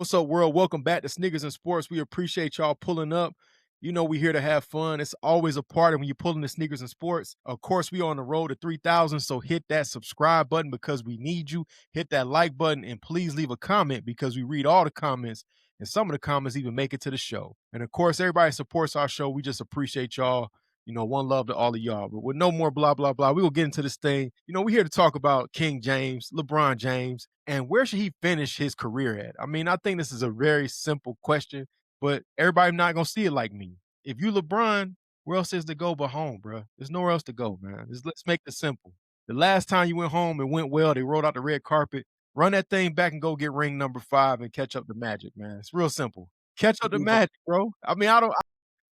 What's up, world? Welcome back to Sneakers and Sports. We appreciate y'all pulling up. You know we're here to have fun. It's always a party when you're pulling the Sneakers and Sports. Of course, we on the road to 3,000, so hit that subscribe button because we need you. Hit that like button, and please leave a comment because we read all the comments, and some of the comments even make it to the show. And of course, everybody supports our show. We just appreciate y'all. You know, one love to all of y'all. But with no more blah, blah, blah, we will get into this thing. You know, we're here to talk about King James, LeBron James, and where should he finish his career at? I mean, I think this is a very simple question, but everybody not going to see it like me. If you LeBron, where else is to go but home, bro? There's nowhere else to go, man. Let's make it simple. The last time you went home, it went well. They rolled out the red carpet. Run that thing back and go get ring number 5 and catch up the Magic, man. It's real simple. Catch up the Magic, bro. I mean,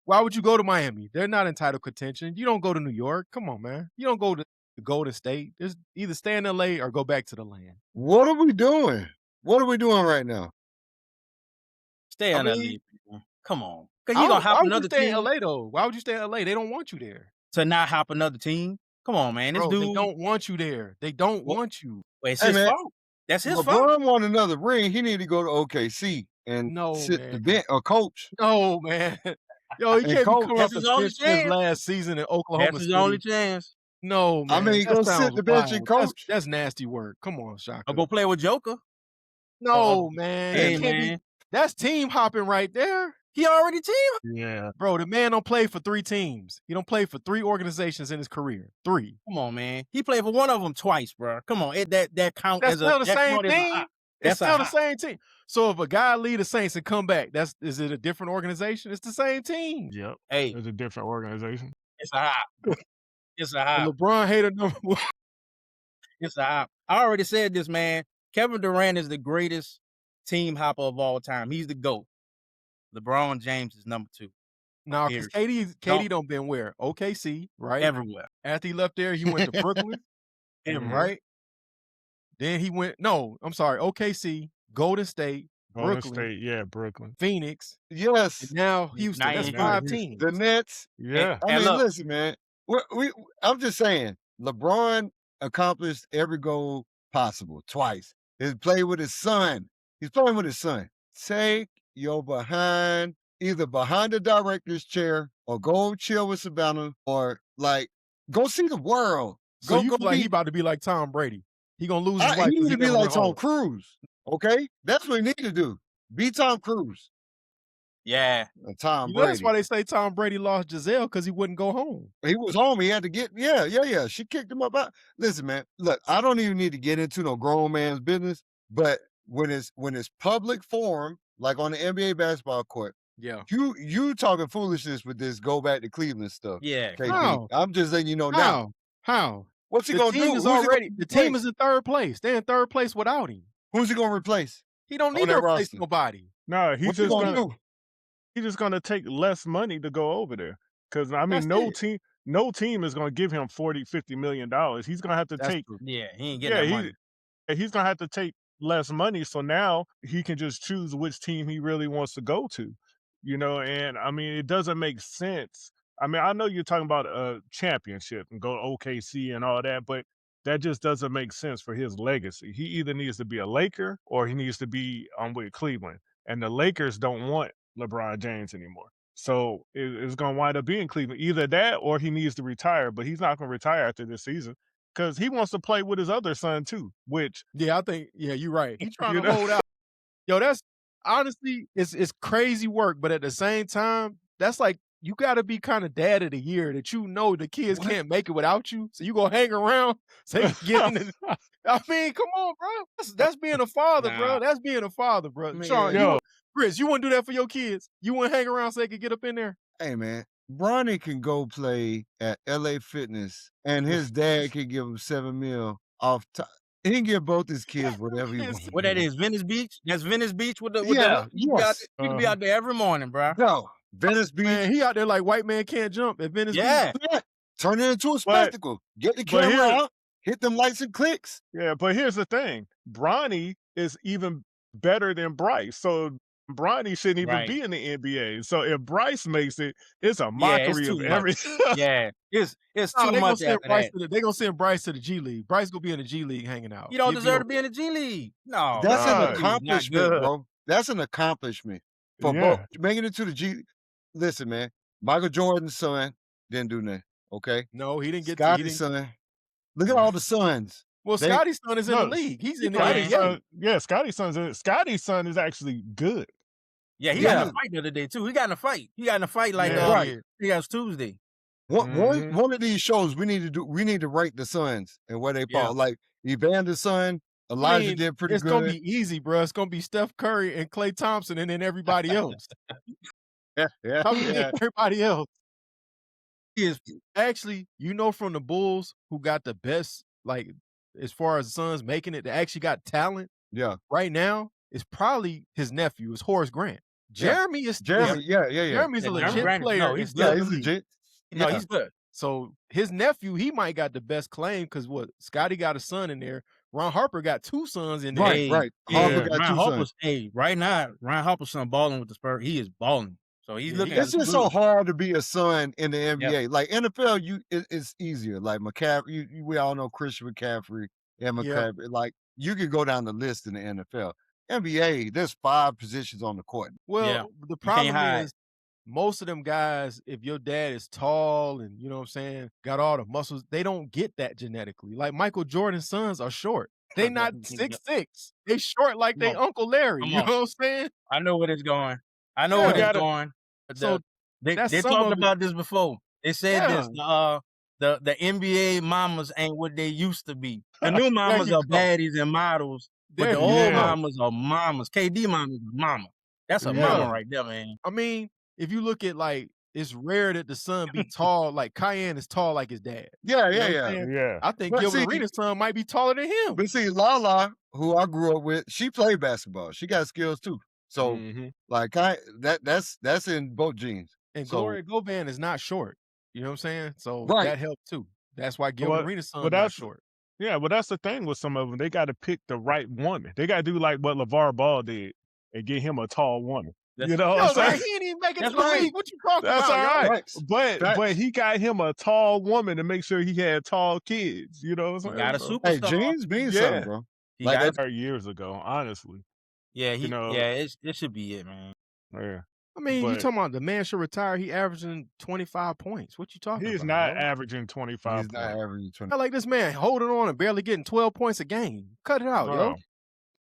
why would you go to Miami? They're not in title contention. You don't go to New York. Come on, man. You don't go to the Golden State. Just either stay in LA or go back to the land. What are we doing? What are we doing right now? Stay in LA, people. Come on. Because you're going to Why hop would you another stay in team LA, though? Why would you stay in LA? They don't want you there. to not hop another team. Come on, man. This Bro, dude. they don't want you there. They don't want you. Well, it's Hey, his man. fault. That's his fault. LeBron won another ring. He need to go to OKC and No, sit man. the bench or coach. No, man. Yo, he And can't be coach, coming that's off the his only bench his chance. last season in Oklahoma That's his City. only chance. No, man. I mean, that go sit sounds the bench and wild. coach. That's nasty work. Come on, Shaka. I'll go play with Joker. No, man. Hey, That can't be- man. That's team hopping right there. He already team. Yeah. Bro, the man don't play for 3 teams. He don't play for 3 organizations in his career. 3. Come on, man. He played for one of them twice, bro. Come on. That count That's as still a the that same count as a thing. hop. It's That's a still the hop. same team. So if a guy lead the Saints and come back, is it a different organization? It's the same team. Yep. Hey, It's a different organization. it's a hop. It's a The hop. LeBron hater number 1. It's a hop. I already said this, man. Kevin Durant is the greatest team hopper of all time. He's the GOAT. LeBron James is number 2. Nah, because Period. KD don't been where? OKC, right? Everywhere. After he left there, he went to Brooklyn, Everywhere. right? Then he went, OKC, Golden State, Golden Brooklyn, State, yeah, Brooklyn. Phoenix, Yes, and now Houston. Now That's he- 5 Houston. teams. the Nets. Yeah. I And mean, look, listen, man. I'm just saying, LeBron accomplished every goal possible twice. He played with his son. He's playing with his son. Take your behind, either behind the director's chair or go chill with Savannah or go see the world. So Go you feel like he be, about to be like Tom Brady. He gonna lose his wife. he 'cause need to be never like went Tom home. Cruise. Okay? That's what he need to do. Be Tom Cruise. yeah. Tom You know, that's Brady. why they say Tom Brady lost Giselle because he wouldn't go home. He was home. He had to get, yeah. She kicked him up out. Listen, man, look, I don't even need to get into no grown man's business, but when it's public forum, like on the NBA basketball court, Yeah. you talking foolishness with this go back to Cleveland stuff. Yeah. KP. How? I'm just letting you know now. How? What's he The gonna team do? is Who's he gonna already the team is in 3rd place. They're in 3rd place without him. Who's he gonna replace? He don't On need to that replace roster. nobody. No, What's he gonna he's just gonna take less money to go over there. Because I mean, That's no team is gonna give him $40-50 million. He's gonna have to That's take true. Yeah. He ain't getting that money. he's gonna have to take less money. So now he can just choose which team he really wants to go to. You know, and I mean, it doesn't make sense. I mean, I know you're talking about a championship and go to OKC and all that, but that just doesn't make sense for his legacy. He either needs to be a Laker or he needs to be with Cleveland. And the Lakers don't want LeBron James anymore. So it's going to wind up being Cleveland. Either that or he needs to retire, but he's not going to retire after this season because he wants to play with his other son too, which, Yeah, I think, you're right. He's trying You to know? hold out. Yo, that's honestly, it's crazy work, but at the same time, that's like you gotta be kind of dad of the year that you know the kids can't make it without you. So you gonna hang around so you can get in the, I mean, come on, bro. That's being a father, bro. Nah. That's being a father, bro. Man. Sean, Yo. Chris, you wouldn't do that for your kids. You wouldn't hang around so they could get up in there. Hey, man, Bronny can go play at LA Fitness and his dad can give him $7 million off top. He can give both his kids whatever he wants. What that is? Venice Beach? That's Venice Beach with the Yeah, you can be out yes. there, you can be out there every morning, bro. No, Venice Beach. Man, he out there like white man can't jump at Venice Yeah. Beach. Yeah, turn it into a spectacle. Get the but camera here- out, hit them lights and clicks. yeah, but here's the thing. Bronny is even better than Bryce. So Bronny shouldn't even Right. be in the NBA. So if Bryce makes it, it's a Yeah, it's mockery too of much. everything. Yeah. It's No, too they gonna much send after Bryce that. they gonna send Bryce to the G League. Bryce gonna be in the G League hanging out. You don't He'll be deserve to okay. be in the G League. No. That's Nah, an he's not accomplishment, good. bro. That's an accomplishment for both. Making it to the G. Listen, man, Michael Jordan's son didn't do nothing. Okay, No, he didn't get to. He Scotty's didn't. son. Look at all the sons. Well, They- Scotty's son is in the No, league. He's in the Scotty's NBA. son, Scotty's son is actually good. Yeah, he got in a fight the other day too. He got in a fight. He got in a fight like Right. he got Tuesday. One of these shows we need to rank the sons and where they fall. Like Evander's son, Elijah did pretty it's good. gonna be easy, bro. It's gonna be Steph Curry and Klay Thompson, and then everybody else. Everybody else. He is Actually, from the Bulls who got the best, like as far as the Suns making it, they actually got talent. Yeah. Right now, it's probably his nephew. It's Horace Grant. Jeremy is Jeremy's a legit Grant, player. no, he's good. legit. No, he's good. So his nephew, he might got the best claim because Scotty got a son in there. Ron Harper got two sons in there. Right. Harper got two sons. Right now, Ryan Harper's son balling with the Spurs. He is balling. So he's looking. It's just so hard to be a son in the NBA. Like NFL, it's easier. Like McCaffrey, we all know Christian McCaffrey and McCaffrey. Like you could go down the list in the NFL. NBA, there's 5 positions on the court. Well, the problem is most of them guys, if your dad is tall and you know what I'm saying, got all the muscles, they don't get that genetically. Like Michael Jordan's sons are short. They not 6'6". They short like they Uncle Larry. You know what I'm saying? I know where it's going. I know where it's going. So they talked about this before. They said this. The NBA mamas ain't what they used to be. The new mamas are baddies and models, but the old mamas are mamas. KD mamas are mama. That's a mama right there, man. I mean, if you look at it's rare that the son be tall. Like Cayenne is tall like his dad. Yeah. I think Gilbert Arenas' son might be taller than him. But see, Lala, who I grew up with, she played basketball. She got skills too. So that's in both genes. And Gloria Govan is not short. You know what I'm saying? So that helped too. That's why Gilbert Arenas' son not short. Yeah, but that's the thing with some of them. They got to pick the right woman. They got to do like what LeVar Ball did and get him a tall woman. You know what I'm saying? He ain't even making it to the league. What you talking about? That's all right. But he got him a tall woman to make sure he had tall kids. You know what I'm saying? Got a superstar. Hey, genes mean something, bro. Like that years ago, honestly. Yeah, it should be it, man. Yeah. I mean, you talking about the man should retire. He averaging 25 points. What you talking about? He's not averaging 25 He's not averaging 25. I like this man holding on and barely getting 12 points a game. Cut it out, yo.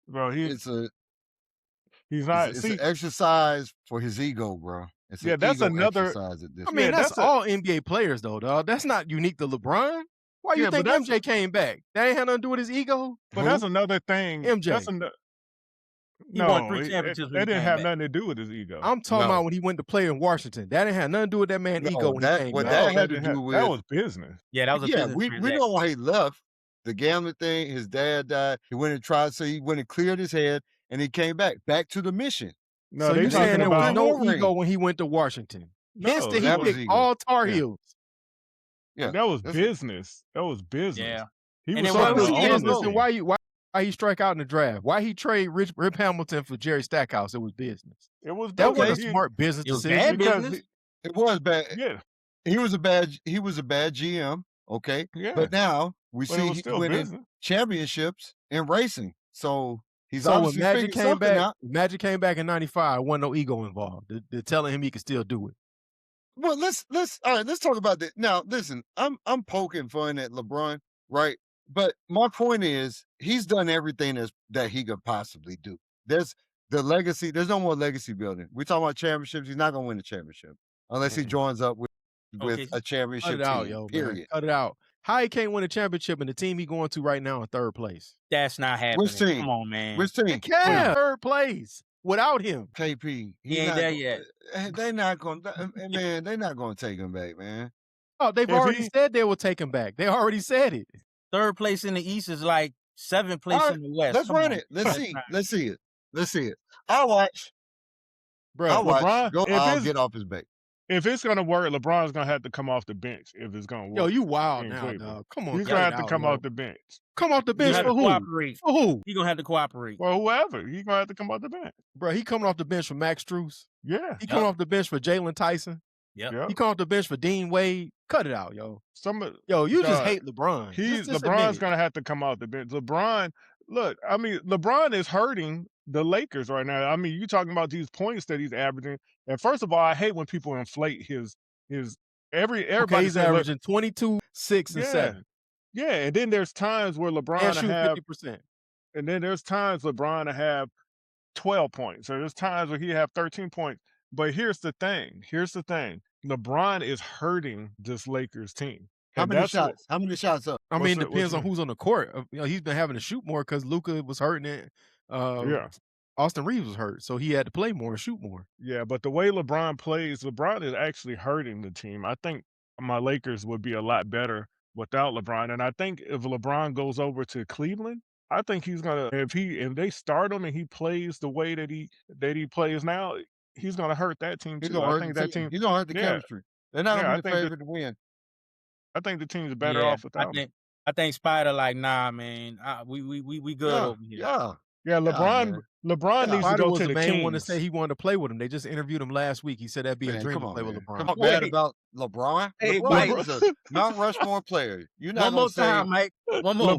Bro, he's not. It's an exercise for his ego, bro. It's that's another exercise at this. I mean, that's all NBA players, though, dog. That's not unique to LeBron. Why you think MJ came back? That ain't had nothing to do with his ego. But that's another thing. MJ. He won 3 championships. That didn't have nothing to do with his ego. I'm talking about when he went to play in Washington. That didn't have nothing to do with that man's ego when he came back. That had to do with that was business. Yeah, that was a business. We know why he left. The gambling thing. His dad died. He went and tried, so he went and cleared his head, and he came back to the mission. No, so you saying there was no ego when he went to Washington? Hence, he picked all Tar Heels. Yeah, that was business. That was business. Yeah, he was so business. And why he strike out in the draft? Why he trade Rip Hamilton for Jerry Stackhouse? It was business. It was that was a smart business decision. It was bad. Yeah, he was a bad GM. Okay, but now we see he winning championships in racing. So he's obviously when Magic came back. Out. Magic came back in '95. Wasn't no ego involved. They're telling him he could still do it. Well, let's talk about that. Now, listen, I'm poking fun at LeBron, right? But my point is, he's done everything that he could possibly do. There's the legacy. There's no more legacy building. We talking about championships. He's not gonna win a championship unless he joins up with a championship team. Period. Man. Cut it out. How he can't win a championship and the team he going to right now in 3rd place? That's not happening. Which team? Come on, man. Which team? It can 3rd place without him. KP. He ain't there yet. They're not going. Man, they're not going to take him back, man. Oh, they've already said they will take him back. They already said it. 3rd place in the East is like 7th place in the West. Let's run it. Let's see it. I'll watch. Bro, I'll watch. LeBron, I'll get off his back. If it's gonna work, LeBron's gonna have to come off the bench. If it's gonna work, yo, you wild now, dog. Come on, he's gonna have to come off the bench. Come off the bench for who? Cooperate. For who? He gonna have to cooperate. Well, whoever. He's gonna have to come off the bench. Bro, he coming off the bench for Max Strus. Yeah. He coming off the bench for Jalen Tyson. Yeah. He coming off the bench for Dean Wade. Cut it out, yo. You just hate LeBron. LeBron's gonna have to come off the bench. LeBron is hurting the Lakers right now. I mean, you talking about these points that he's averaging. And first of all, I hate when people inflate his Okay, everybody he's said, look, averaging 22, 6, and yeah, 7, yeah. And then there's times where and LeBron will shooting have, 50%. and then there's times LeBron will have 12 points. Or there's times where he have 13 points. But here's the thing. LeBron is hurting this Lakers team. How And many that's what shots? How many shots up? I what's mean, the, what's depends on the, who's on the court. He's been having to shoot more because Luka was hurting it. yeah. Austin Reeves was hurt, so he had to play more and shoot more. Yeah, but the way LeBron plays, LeBron is actually hurting the team. I think my Lakers would be a lot better without LeBron. And I think if LeBron goes over to Cleveland, I think he's gonna if they start him and he plays the way that he plays now, he's gonna hurt that team He's too. gonna I hurt think the that team. team, He's gonna hurt the yeah, chemistry. They're not yeah. gonna be the favorite to win. I think the team's better Yeah, off without him. I think Spider like, nah, man. We good Yeah, over here. yeah. Yeah, man. LeBron needs to Spider go was to the the main one to say Kings. he wanted to play with him. They just interviewed him last week. He said that'd be a Man, dream come to on, play with man. LeBron. Come on, bad Wait. about LeBron. Hey, LeBron wait. is a Mount Rushmore player. You're not One gonna more say time, Mike. One more.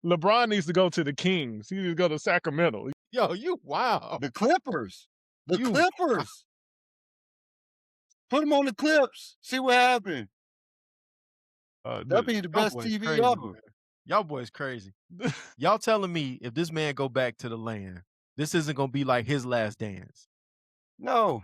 LeBron needs to go to the Kings. He needs to go to Sacramento. Yo, you wow. the Clippers. The You- Clippers. Put him on the Clips. See what happens. That'd be the Y'all best boys TV crazy, ever. man. Y'all boys crazy. Y'all telling me if this man go back to the land, this isn't gonna be like his last dance. No,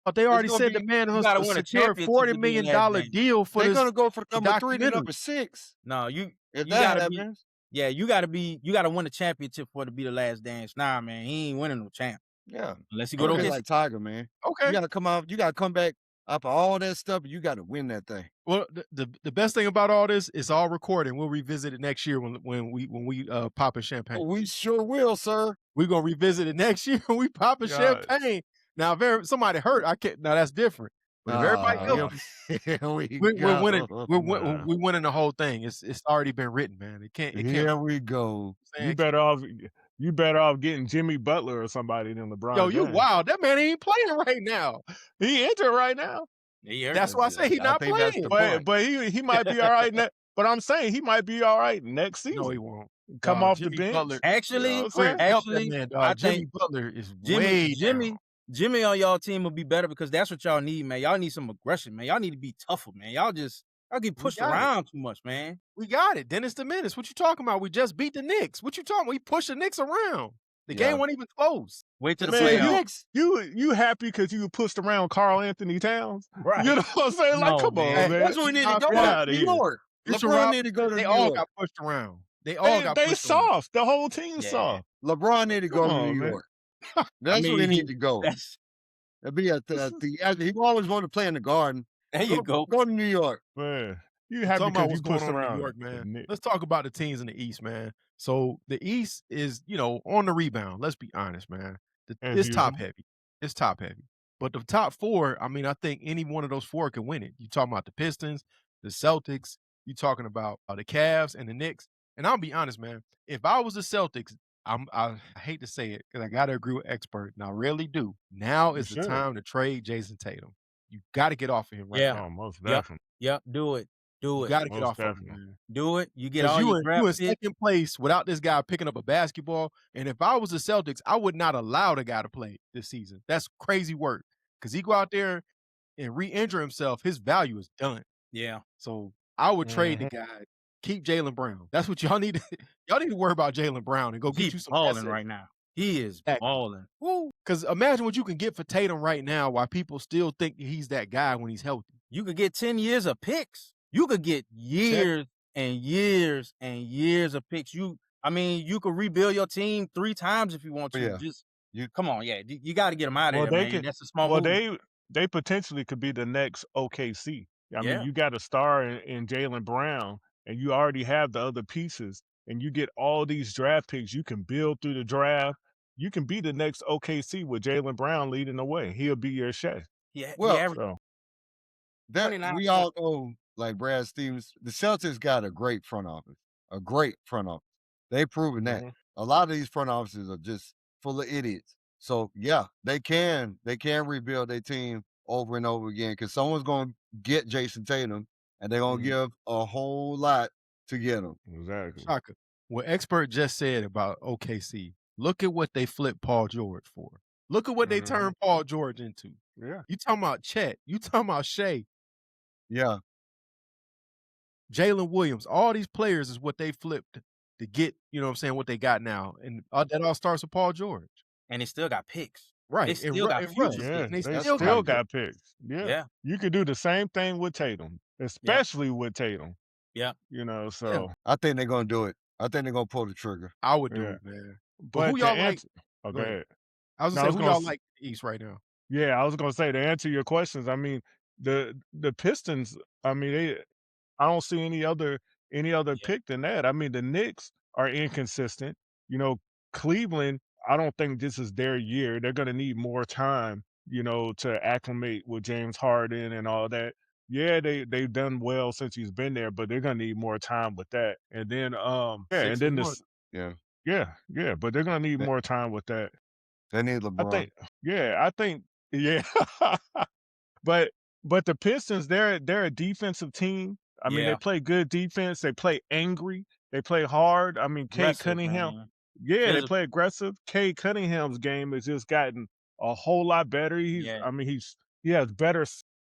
But they already gonna said be- the man you has gotta win a secured championship $40 to be million the last dance. deal for they're this. gonna go for number 3 to documentary. number 6. No, If you that gotta be. happens, Yeah, you gotta win a championship for it to be the last dance. Nah, man, he ain't winning no champ yeah. unless he go to Okay, OKC. like Tiger, man. You Okay. gotta come out. You gotta come back after all that stuff. You gotta win that thing. Well, the best thing about all this is all recording. We'll revisit it next year when we popping champagne. We sure will, sir. We're gonna revisit it next year when we popping Yeah. champagne. Now, if somebody hurt, I can't. Now that's different. But if everybody else, Here we we're go. winning. We're Nah. winning the whole thing. It's already been written, man. It can't. Here we go. You better off getting Jimmy Butler or somebody than LeBron. Yo, you James. wild. That man ain't playing right now. He injured right now, That's why I say he's I not think that's playing. the but point. but he might be all right. But I'm saying he might be all right next season. No, he won't. Come Dog, off the Jimmy bench. Butler- Actually, You know what I'm saying? Help that man, dog. I Jimmy think Butler is way down. Jimmy on y'all team will be better because that's what y'all need, man. Y'all need some aggression, man. Y'all need to be tougher, man. Y'all get pushed got it. around too much, man. We got it. Dennis the Menace. What you talking about? We just beat the Knicks. What you talking about? We pushed the Knicks around. The Yeah. game wasn't even close. Wait till the Man, playoffs. you happy because you pushed around Carl Anthony Towns? Right. You know what I'm saying? Like, No, come on, man. man. That's what we need to go Get to outta New here. York. Future LeBron Rob, need to go to They New all York. got pushed around. They all got They pushed around. soft. The whole team Yeah. soft. LeBron need to go Come to on, New man. York. That's where he need to go. That's It'd be at the he always wanted to play in the Garden. there you go. Go to New York. Man, you happy Talking about because you what's going pushed on in around New York, the man. Knicks. Let's talk about the teams in the East, man. So the East is, on the rebound. Let's be honest, man. As It's top usual. heavy. It's top heavy. But the top four, I mean, I think any one of those four can win it. You talking about the Pistons, the Celtics. You talking about the Cavs and the Knicks. And I'll be honest, man. If I was the Celtics, I hate to say it because I got to agree with expert, and I really do. Now You is the should. time to trade Jason Tatum. You got to get off of him right Yeah. now. Oh, most Yep. definitely. Yep, do it. Do You it. got to get Most off of him, definitely. man. Do it. You get 'Cause all you your in draft picks. second place without this guy picking up a basketball. And if I was the Celtics, I would not allow the guy to play this season. That's crazy work. Because he go out there and re-injure himself, his value is done. Yeah. So I would trade the Mhm. guy. Keep Jaylen Brown. That's what y'all need. Y'all need to worry about Jaylen Brown and go get you He's some balling assets. right now. He is Exactly. balling. Woo. Because imagine what you can get for Tatum right now while people still think he's that guy when he's healthy. You could get 10 years of picks. You could get years and years and years of picks. You could rebuild your team 3 times if you want to. Yeah. Come on, you got to get them out of Well, there, they man. could- That's a small Well, move. they potentially could be the next OKC. I Yeah. mean, you got a star in Jaylen Brown, and you already have the other pieces, and you get all these draft picks. You can build through the draft. You can be the next OKC with Jaylen Brown leading the way. He'll be your chef. Yeah, Well, yeah, So That 29 we all know, like Brad Stevens, the Celtics got a great front office. A great front office. They've proven that. Mhm. A lot of these front offices are just full of idiots. So yeah, they can rebuild their team over and over again because someone's gonna get Jason Tatum and they're gonna Mhm. give a whole lot to get him. exactly. Shaka. What expert just said about OKC, Look at what they flipped Paul George for. Look at what they turned Paul George into. Yeah. You talking about Chet. You talking about Shea. Yeah. Jalen Williams. All these players is what they flipped to get, you know what I'm saying, what they got now. And that all starts with Paul George. And they still got picks. Right. They still got futures. Yeah, And they they still still got got picks. Yeah. Yeah. You could do the same thing with Tatum, especially with Tatum. Yeah. You know, so I think they're gonna do it. I think they're gonna pull the trigger. I would do Yeah. it, man. But who to y'all like? answer, oh, Go go ahead. ahead. I was No, I gonna was say, who gonna y'all s- like in the East right now? Yeah, I was gonna say, to answer your questions, I mean, the Pistons, I mean, I don't see any other pick than that. I mean, the Knicks are inconsistent. You know, Cleveland, I don't think this is their year. They're gonna need more time, you know, to acclimate with James Harden and all that. Yeah, they've done well since he's been there, but they're gonna need more time with that. And then and then 6-1. this Yeah. yeah, but they're gonna need They, more time with that. they need I LeBron. think yeah. But the Pistons, they're a defensive team. I mean, they Yeah. play good defense. They play angry. They play hard. I mean, Cade Aggressive, Cunningham. man. Yeah, they Physical. play aggressive. Cade Cunningham's game has just gotten a whole lot better. Yeah. I mean, he has better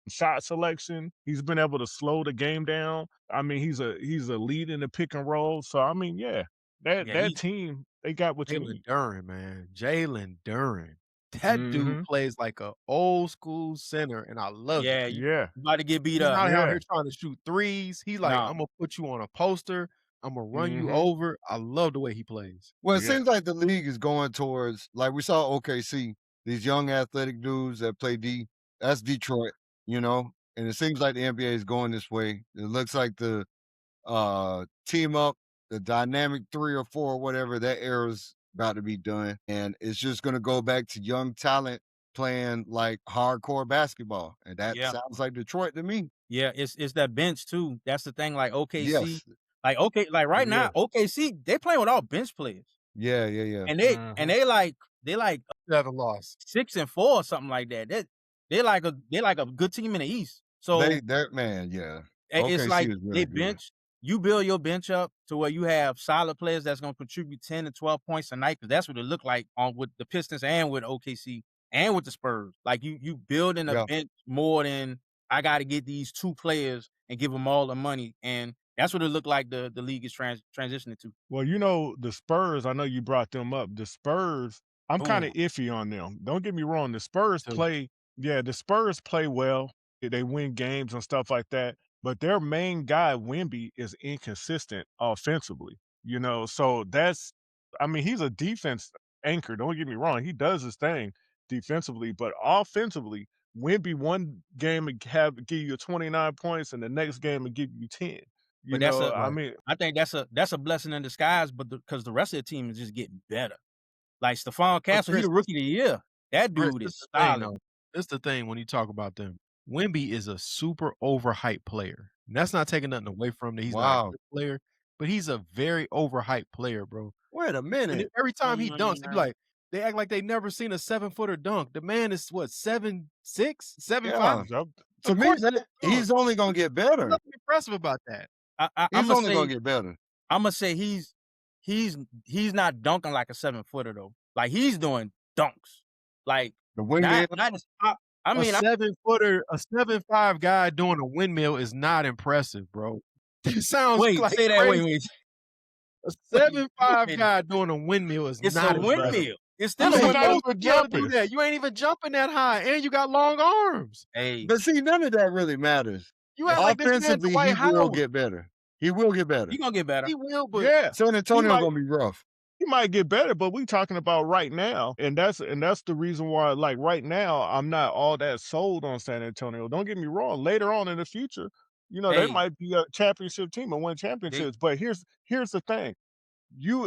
shot selection. He's been able to slow the game down. I mean, he's a lead in the pick and roll. So I mean, yeah, that team, they got what you need. Jalen Duren, man. Jalen Duren. That dude plays like a old school center, and I love it. Yeah, you about to get beat He's up. not out here trying to shoot threes. He's like, No. I'm gonna put you on a poster. I'm gonna run you over. I love the way he plays. Well, it seems like the league is going towards, like we saw OKC, these young athletic dudes that play D. That's Detroit, you know, and it seems like the NBA is going this way. It looks like the team up, the dynamic 3 or 4, whatever, that era's about to be done, and it's just going to go back to young talent playing like hardcore basketball, and that sounds like Detroit to me. Yeah, it's that bench too. That's the thing. Like OKC, Yes. like right now, OKC, they playing with all bench players, Yeah. and they like 7 loss. 6-4 or something like that. They like a good team in the East. So that man, yeah. it's OKC like is really they good. bench. You build your bench up to where you have solid players that's going to contribute 10 to 12 points a night, because that's what it looked like with the Pistons and with OKC and with the Spurs. Like you building a bench more than I got to get these 2 players and give them all the money, and that's what it looked like the league is transitioning to. Well, you know, the Spurs, I know you brought them up. The Spurs, I'm kind of iffy on them. Don't get me wrong. The Spurs play well. They win games and stuff like that. But their main guy, Wemby, is inconsistent offensively. You know, so he's a defense anchor. Don't get me wrong. He does his thing defensively, but offensively, Wemby one game would give you 29 points, and the next game would give you 10. I think that's a blessing in disguise, but because the rest of the team is just getting better. Like Stephon Castle, he's the rookie of the year. That dude is solid. That's the thing when you talk about them. Wemby is a super overhyped player. And that's not taking nothing away from him that he's not a good player, but he's a very overhyped player, bro. Wait a minute. And every time he dunks, they act like they never seen a 7-footer dunk. The man is what, 7'6", 7'5"? To me, he's only gonna get better. Nothing impressive about that. He's only gonna get better. I'm gonna say he's not dunking like a 7-footer though. Like he's doing dunks. Like the windmill. A 7-footer, a 7'5" guy doing a windmill is not impressive, bro. It sounds like say that. Wait. A 7'5" guy doing a windmill is not impressive. Windmill. It's still a windmill. You ain't even jumping that high, and you got long arms. Hey, but see, none of that really matters. You act like offensively, he will get better. He will get better. He gonna get better. He will, but San Antonio gonna be rough. He might get better, but we talking about right now, and that's the reason why, like right now, I'm not all that sold on San Antonio. Don't get me wrong. Later on in the future, you know, they might be a championship team and win championships. But here's the thing: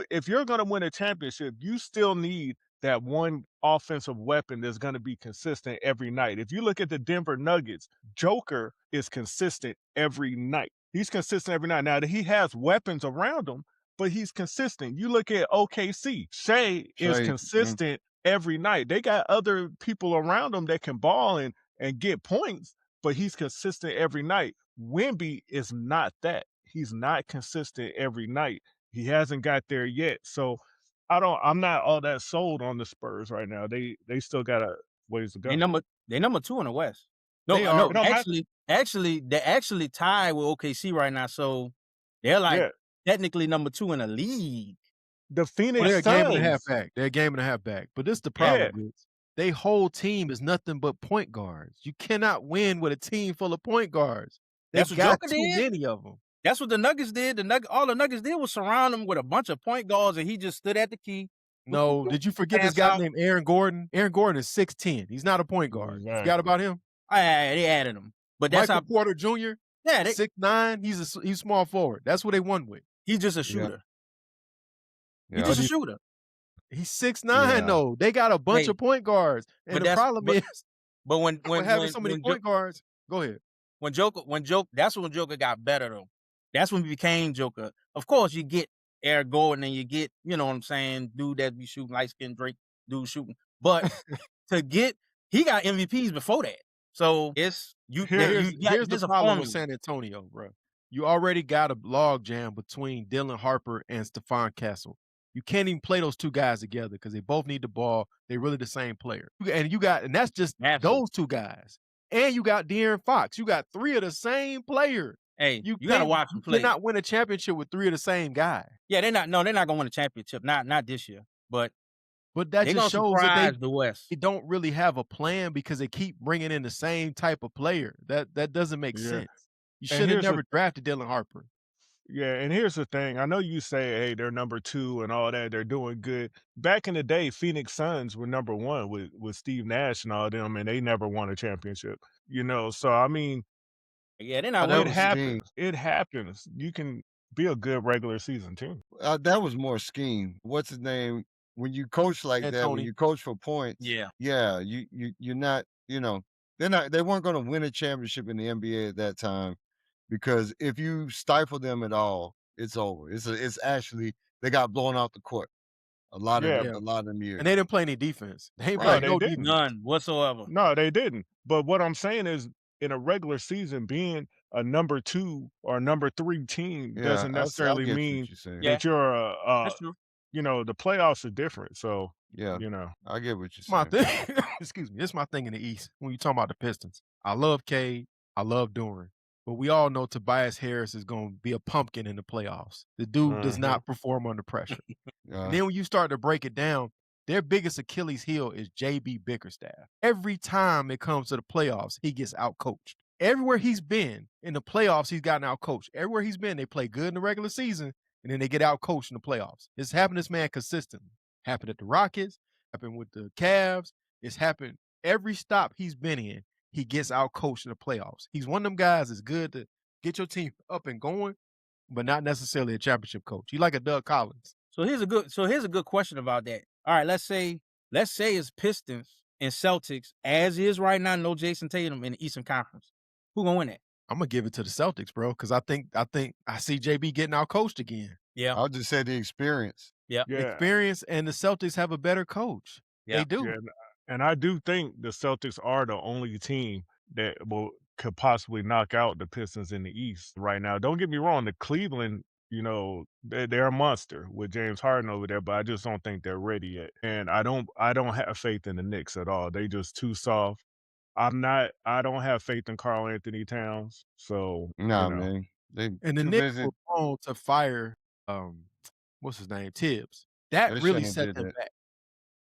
if you're gonna win a championship, you still need that one offensive weapon that's gonna be consistent every night. If you look at the Denver Nuggets, Joker is consistent every night. He's consistent every night. Now that he has weapons around him, but he's consistent. You look at OKC. Shea is consistent every night. They got other people around them that can ball and get points, but he's consistent every night. Wemby is not that. He's not consistent every night. He hasn't got there yet. So I'm not all that sold on the Spurs right now. They still got a ways to They go. number 2 in the West. They No, are. no, It don't matter. actually, they're actually tied with OKC right now, so they're like Yeah. technically number 2 in the league. The Well, Phoenix they're a game and a half Suns. back. They're a game and a half back. But this is the Yeah. problem, Woods. They whole team is nothing but point guards. You cannot win with a team full of point guards. They That's what got Joker too did. many of them. That's what the Nuggets did. All the Nuggets did was surround him with a bunch of point guards, and he just stood at the key. No, did you forget this Pass guy out. named Aaron Gordon? Aaron Gordon is 6'10". He's not a point guard. You forgot about him? They added him, but that's Michael how. Porter Jr. Yeah, 6'9". He's small forward. That's what they won with. He's just a shooter. Yeah. He's just a shooter. He's 6'9", Yeah. though. They got a bunch Hey, of point guards, and but the that's- problem but- is But when having so many when point guards. Go ahead. that's when Joker got better though. That's when he became Joker. Of course, you get Eric Gordon and you get, you know what I'm saying, dude that be shooting light skinned Drake, dude shooting. But he got MVPs before that. So it's Here's the there's a problem formula. with San Antonio, bro. You already got a log jam between Dylan Harper and Stephon Castle. You can't even play those two guys together because they both need the ball. They're really the same player. And that's just those two guys. And you got De'Aaron Fox. You got 3 of the same player. Hey, you gotta watch him play. You cannot win a championship with 3 of the same guy. Yeah, they're not gonna win a championship. Not this year. But that just shows that the West. they don't really have a plan because they keep bringing in the same type of player. That doesn't make sense. You should have never drafted Dylan Harper. Yeah, and here's the thing. I know you say, hey, they're number 2 and all that. They're doing good. Back in the day, Phoenix Suns were number 1 with Steve Nash and all them, and they never won a championship. So I mean, yeah, they're not. It happens. It happens. You can be a good regular season team. That was more scheme. What's his name? When you coach like that, when you coach for points, you're not. They weren't going to win a championship in the NBA at that time. Because if you stifle them at all, it's over. It's actually they got blown off the court a lot of them years, and they didn't play any defense. They ain't Right, played no they didn't. defense. None whatsoever. No, they didn't. But what I'm saying is, in a regular season, being a number 2 or number 3 team doesn't necessarily mean that you're That's true. The playoffs are different. So I get what you're saying. My thing, excuse me, this is my thing in the East when you talking about the Pistons. I love Cade, I love Duran, but we all know Tobias Harris is going to be a pumpkin in the playoffs. The dude does not perform under pressure. And then when you start to break it down, their biggest Achilles heel is JB Bickerstaff. Every time it comes to the playoffs, he gets outcoached. Everywhere he's been in the playoffs, he's gotten outcoached. Everywhere he's been, they play good in the regular season, and then they get outcoached in the playoffs. It's happened to this man consistently. Happened at the Rockets, happened with the Cavs. It's happened every stop he's been in. He gets outcoached in the playoffs. He's one of them guys that's good to get your team up and going, but not necessarily a championship coach. He's like a Doug Collins. So here's a good question about that. All right, let's say it's Pistons and Celtics as is right now. No Jason Tatum in the Eastern Conference. Who gonna win that? I'm gonna give it to the Celtics, bro, because I think I see JB getting outcoached again. Yeah, I'll just say the experience. Yeah, experience, and the Celtics have a better coach. Yeah. They do. Yeah, and I do think the Celtics are the only team that could possibly knock out the Pistons in the East right now. Don't get me wrong, the Cleveland, they're a monster with James Harden over there, but I just don't think they're ready yet. And I don't have faith in the Knicks at all. They just too soft. I don't have faith in Karl Anthony Towns. So man. And the Knicks were wrong to fire what's his name? Tibbs. That really set them back.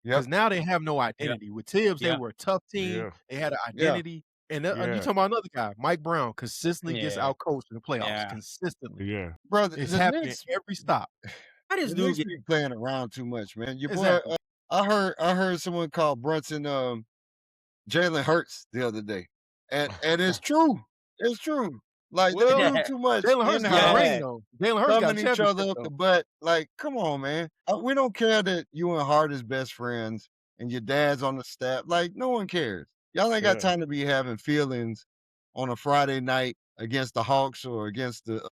Because now they have no identity. With Tibbs, they were a tough team. They had an identity. And you talking about another guy, Mike Brown, consistently gets outcoached in the playoffs. Consistently. Yeah. Brother, it's happening every stop. How does dude be playing around too much, man? Your Exactly. boy, I heard someone call Brunson Jalen Hurts the other day. And it's true. It's true. Like, they do too much. Jalen Hurts got a ring, though. Jalen Hurts got a each other up though. the butt. Like, come on, man. We don't care that you and Harden's best friends and your dad's on the staff. Like, no one cares. Y'all ain't got time to be having feelings on a Friday night against the Hawks or against the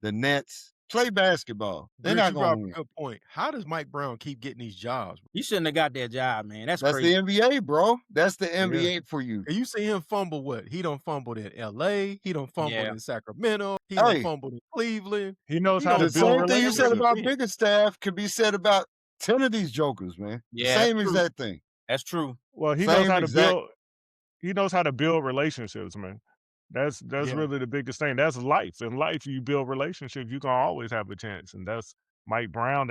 Nets. Play basketball. They're not going to win. Good point. How does Mike Brown keep getting these jobs? He shouldn't have got that job, man. That's the crazy. NBA, bro. That's the NBA for you. And you see him fumble what? He done fumbled in LA. He done fumbled in Sacramento. He done fumbled in Cleveland. He knows how to build relationships. The same thing you said about Bickerstaff could be said about 10 of these jokers, man. Yeah, Same that's true. exact thing. That's true. Well, he knows how to build. He knows how to build relationships, man. That's really the biggest thing. That's life. In life, you build relationships. You can always have a chance, and that's Mike Brown.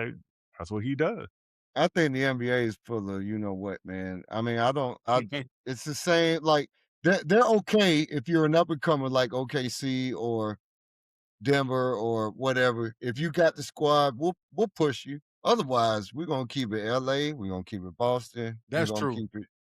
That's what he does. I think the NBA is full of you know what, man. I mean, it's the same. Like they're okay if you're an up and comer like OKC or Denver or whatever. If you got the squad, we'll push you. Otherwise, we're gonna keep it LA. We're gonna keep it Boston. That's true.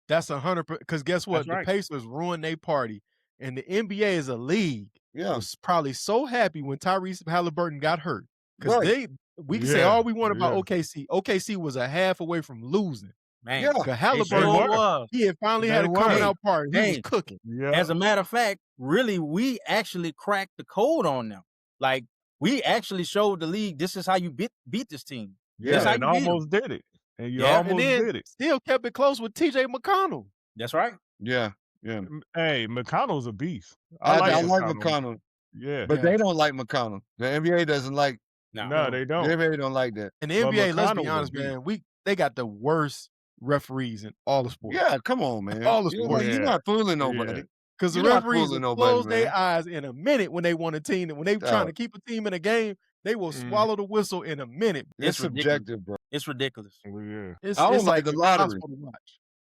That's 100%. Because guess what? The Pacers ruined their party, and the NBA as a league was probably so happy when Tyrese Halliburton got hurt. Because we can say all we want about OKC. OKC was a half away from losing. Man, because Halliburton, he had finally had a coming out party. He was cooking. Yeah. As a matter of fact, really, we actually cracked the code on them. Like, we actually showed the league this is how you beat this team. Yeah, and almost did it. And you almost did it. Still kept it close with TJ McConnell. That's right. Yeah. Hey, McConnell's a beast. I like McConnell. Yeah. But they don't like McConnell. The NBA doesn't like. No, they don't. The NBA don't like that. And the NBA, let's be honest, man, they got the worst referees in all the sports. Yeah, come on, man. All the sports. You're not fooling nobody. Because the referees will close their eyes in a minute when they want a team. When they're trying to keep a team in a game, they will swallow the whistle in a minute. It's subjective, bro. It's ridiculous. Yeah. I don't like the lottery.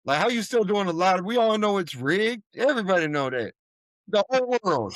Like, how you still doing the lottery? We all know it's rigged. Everybody know that. The whole world.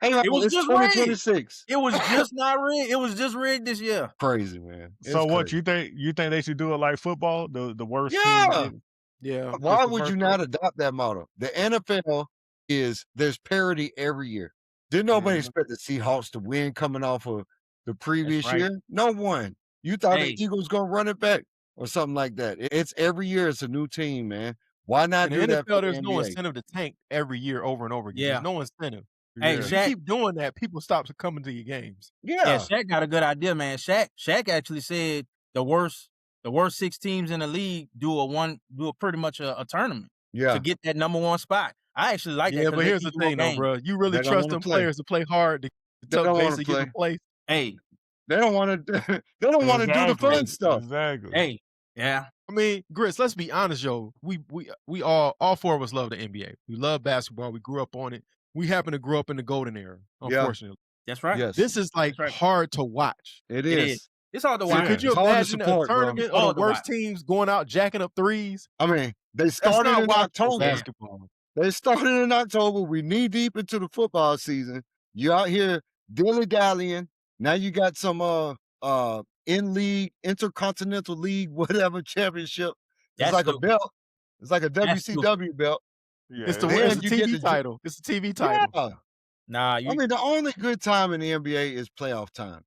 Hey, it was just 2026. Rigged. It was just not rigged. It was just rigged this year. Crazy, man. So what you think they should do it like football? The worst team? Yeah. Why would you not adopt that model? The NFL there's parity every year. Didn't nobody expect the Seahawks to win coming off of the previous year? No one. You thought the Eagles gonna run it back or something like that. It's every year it's a new team, man. Why not do that? NFL, there's no incentive to tank every year over and over again. There's no incentive. Hey, if Shaq, you keep doing that, people stop coming to your games. Yeah, Shaq got a good idea, man. Shaq actually said the worst 6 teams in the league do pretty much a tournament to get that number 1 spot. I actually like that. Yeah, but here's the thing, though, bro. You really trust them players to play hard to basically get the place. Hey, they don't want to. They don't want to do the fun stuff. Exactly. Hey, yeah. I mean, Grits, let's be honest, yo. We all 4 of us love the NBA. We love basketball. We grew up on it. We happen to grow up in the golden era, unfortunately. That's right. Yes. This is hard to watch. It is. It's hard to watch. Could you imagine a tournament of the worst teams going out jacking up threes? I mean, they started in October. Basketball. They started in October. We knee deep into the football season. You out here dilly-dallying. Now you got some in-league, intercontinental league, whatever championship. It's like a belt. It's like a WCW belt. Yeah, it's a TV title. It's a TV title. Yeah. Nah, I mean, the only good time in the NBA is playoff time.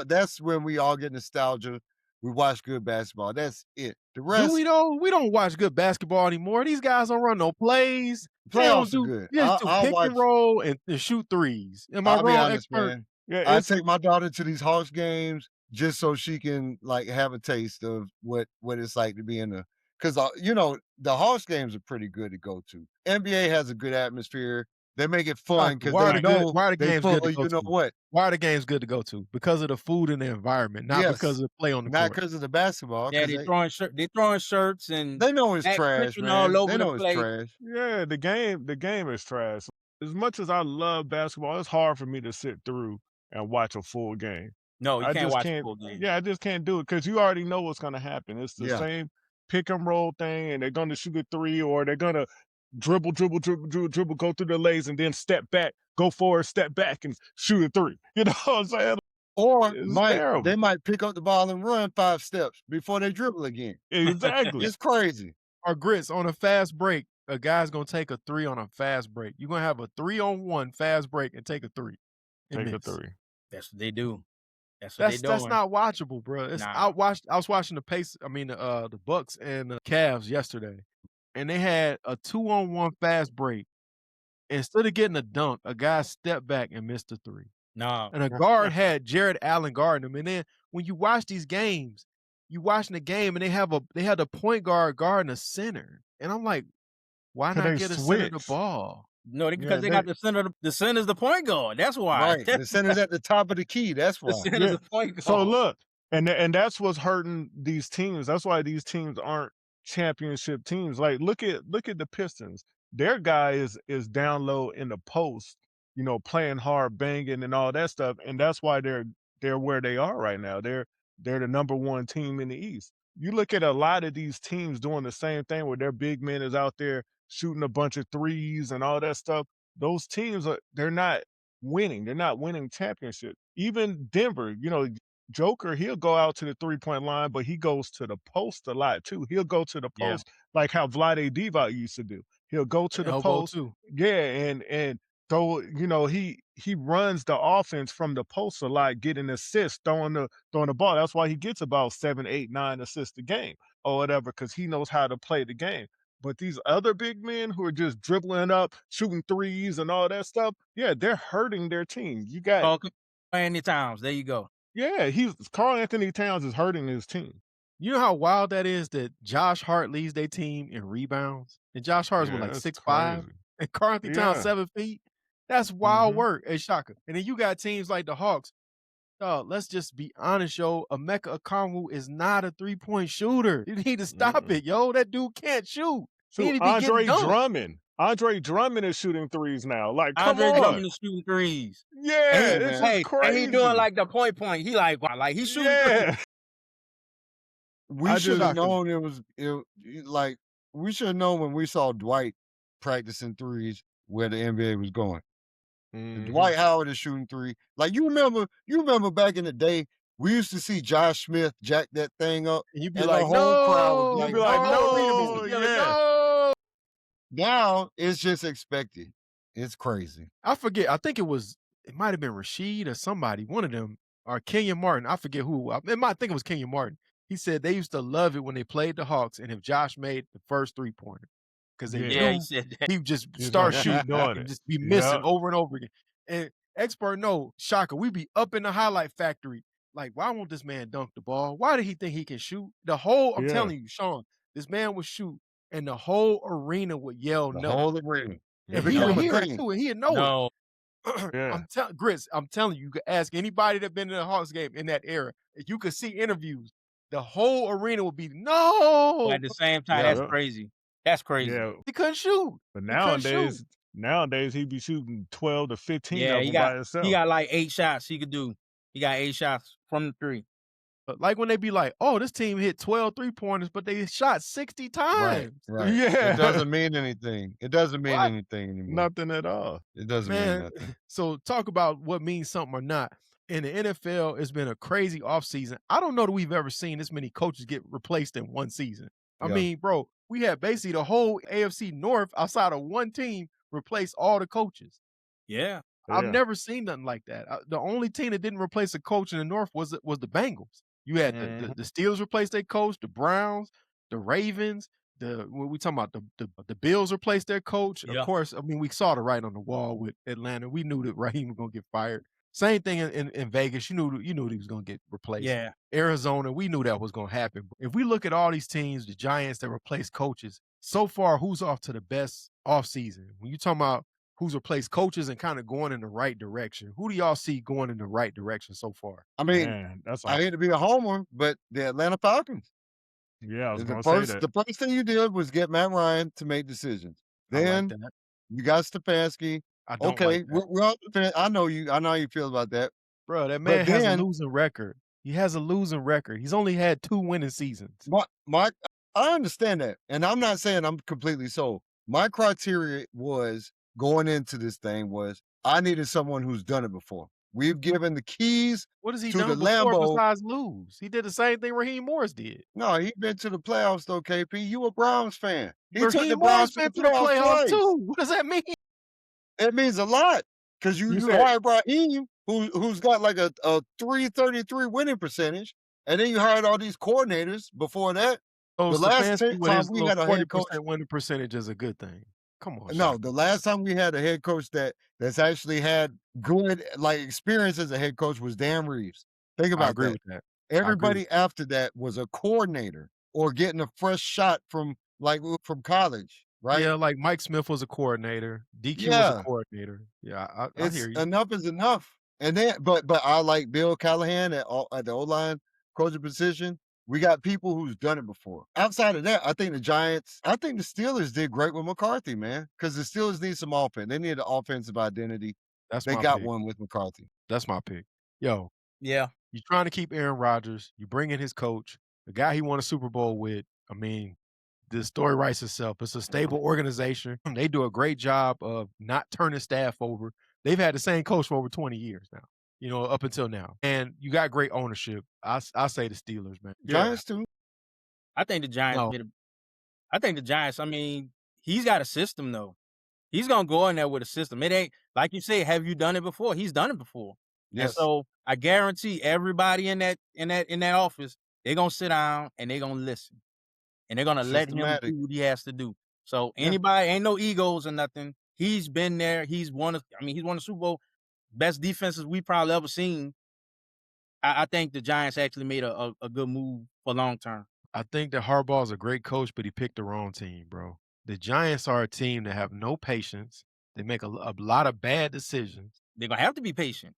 That's when we all get nostalgia. We watch good basketball. That's it. The rest, do we though? We don't watch good basketball anymore. These guys don't run no plays. Playoffs are good. They just do pick and roll and shoot threes. Am I wrong, expert? Man. Yeah, I take my daughter to these Hawks games just so she can have a taste of what it's like to be in the. Because the Hawks games are pretty good to go to. NBA has a good atmosphere. They make it fun because they know why are the games good to go you know to? what? Why are the games good to go to? Because of the food and the environment, not because of the play on the court. Not because of the basketball. Yeah, they're throwing shirts and they know it's trash, man. All over they know the it's trash. Yeah, the game is trash. As much as I love basketball, it's hard for me to sit through and watch a full game. No, you can't watch a full game. Yeah, I just can't do it because you already know what's going to happen. It's the same pick and roll thing, and they're going to shoot a 3 or they're going to dribble, go through the lanes and then step back, go forward, step back and shoot a 3. You know what I'm saying? Or they might pick up the ball and run 5 steps before they dribble again. Exactly. It's crazy. Or Grits, on a fast break, a guy's going to take a 3 on a fast break. You're going to have a 3-on-1 fast break and take a 3. Take a 3. That's what they do. That's not watchable, bro. I was watching the Bucks and the Cavs yesterday, and they had a 2-on-1 fast break. Instead of getting a dunk, a guy stepped back and missed a 3. No. And a guard had Jared Allen guarding him. And then when you watch these games, you watching the game and they had the point guard guarding the center. And I'm like, why not get a center the ball? No, because they got the center. The center's the point guard. That's why. Right. The center's at the top of the key. That's why. The center's the point guard. So look, And that's what's hurting these teams. That's why these teams aren't championship teams. Like look at the Pistons. Their guy is down low in the post, playing hard, banging, and all that stuff. And that's why they're where they are right now. They're the number one team in the East. You look at a lot of these teams doing the same thing where their big men is out there shooting a bunch of threes and all that stuff. Those teams they're not winning. They're not winning championships. Even Denver, Joker, he'll go out to the 3-point line, but he goes to the post a lot too. He'll go to the Yeah. post like how Vlade Divac used to do. He'll go to the Elbow post, too. and throw. He runs the offense from the post a lot, getting assists, throwing the ball. That's why he gets about 7, 8, 9 assists a game or whatever, because he knows how to play the game. But these other big men who are just dribbling up, shooting threes and all that stuff, yeah, they're hurting their team. You got Anthony Towns. There you go. Yeah, Karl Anthony Towns is hurting his team. You know how wild that is that Josh Hart leads their team in rebounds? And Josh Hart's with like that's 6'5", crazy. and Karl Anthony Towns Yeah. 7 feet. That's wild Mhm. work. Hey, Shaka. And then you got teams like the Hawks. Let's just be honest, yo. Emeka Okongwu is not a 3-point shooter. You need to stop it, yo. That dude can't shoot. So He need to be Andre getting dunked. Andre Drummond is shooting threes now. Like, come Andre on. Drummond is shooting threes. Yeah, Hey, this man. is crazy. And he doing like the point. He like he shooting threes. yeah. We I should just- have known like we should have known when we saw Dwight practicing threes where the NBA was going. Mhm. Dwight Howard is shooting three. Like you remember back in the day, we used to see Josh Smith jack that thing up, And you'd be and like, the whole crowd no. would You'd be like, no. no, Yelling, yeah. no. Now it's just expected. It's crazy. I forget. I think it might have been Rashid or somebody, one of them, or Kenyon Martin. I forget who. I think it was Kenyon Martin. He said they used to love it when they played the Hawks and if Josh made the first 3-pointer. Because they Yeah, knew he said that. he'd just He's start gonna keep shooting doing and it. just be missing Yep. over and over again. And expert know, Shaka, we be up in the highlight factory. Like, why won't this man dunk the ball? Why did he think he can shoot? I'm Yeah. telling you, Sean, this man would shoot and the whole arena would yell The no. whole arena. And It he would became a hear it thing. too, and he'd know it. No. Yeah. Grits, I'm telling you, you could ask anybody that been in a Hawks game in that era. If you could see interviews, the whole arena would be no. But at the same time, Yeah. that's crazy. That's crazy. Yeah. He couldn't shoot. But He couldn't shoot. nowadays he be shooting 12 to 15 Yeah, of he them by got himself. he got like 8 shots he could do. He got 8 shots from the 3. But like when they be like, oh, this team hit 12 3-pointers, but they shot 60 times. Right. Yeah. It doesn't mean anything. It doesn't mean What? anything anymore. Nothing at all. It doesn't mean Man, nothing. so talk about what means something or not. In the NFL, it's been a crazy offseason. I don't know that we've ever seen this many coaches get replaced in one season. I Yeah. mean, bro, we had basically the whole AFC North outside of one team replace all the coaches. Yeah. I've Yeah. never seen nothing like that. The only team that didn't replace a coach in the North was the Bengals. You had the Steelers replace their coach, the Browns, the Ravens, we talking about the Bills replaced their coach. Yeah. Of course, I mean, we saw the writing on the wall with Atlanta. We knew that Raheem was gonna get fired. Same thing in Vegas. You knew he was gonna get replaced. Yeah. Arizona, we knew that was gonna happen. If we look at all these teams, the Giants that replaced coaches, so far, who's off to the best offseason? When you talking about who's replaced coaches and kind of going in the right direction, who do y'all see going in the right direction so far? I mean, Man, that's I hate to be a homer, but the Atlanta Falcons. yeah, I was The gonna say first, that. the first thing you did was get Matt Ryan to make decisions. I like Then that. you got Stefanski. I don't Okay, like that. we're all defend- I know you. I know how you feel about that. Bro, that But man has a then- losing record. He has a losing record. He's only had 2 winning seasons. My, I understand that, and I'm not saying I'm completely sold. My criteria was going into this thing was I needed someone who's done it before. We've given the keys. What has he To done the before Lambeau- besides lose? He did the same thing Raheem Morris did. No, he's been to the playoffs though, KP. You a Browns fan. He took Raheem the Morris Browns been to the playoffs twice. too. What does that mean? It means a lot because you You said- hired Raheem, who's got like a 333 winning percentage, and then you hired all these coordinators before that. Oh, The last Stefanski with time his we little had a head 40% winning percentage is a good thing. Come on, No, Shaka. the last time we had a head coach that's actually had good like experience as a head coach was Dan Reeves. Think I about agree that. with that. Everybody after that was a coordinator or getting a fresh shot from college, right? Yeah, like Mike Smith was a coordinator. DQ was Yeah. a coordinator. Yeah, I It's hear you. enough is enough. And then, but I like Bill Callahan at the O-line coaching position, we got people who's done it before. Outside of that, I think the Steelers did great with McCarthy, man, because the Steelers need some offense. They need an offensive identity. That's They my got pick. one with McCarthy. That's my pick. Yo, Yeah. you're trying to keep Aaron Rodgers. You bring in his coach, the guy he won a Super Bowl with. I mean, the story writes itself. It's a stable organization. They do a great job of not turning staff over. They've had the same coach for over 20 years now, up until now. And you got great ownership. I say the Steelers, man. Giants too. I think the Giants No. I think the Giants, I mean, he's got a system though. He's gonna go in there with a system. It ain't like you say, have you done it before? He's done it before. And Yes. so I guarantee everybody in that office, they're gonna sit down and they're gonna listen. And they're gonna let him Systematic. do what he has to do. So Yeah. anybody, ain't no egos or nothing. He's been there. He's won the Super Bowl. Best defenses we probably ever seen. I think the Giants actually made a good move for long term. I think that Harbaugh's a great coach, but he picked the wrong team, bro. The Giants are a team that have no patience. They make a lot of bad decisions. They're gonna have to be patient.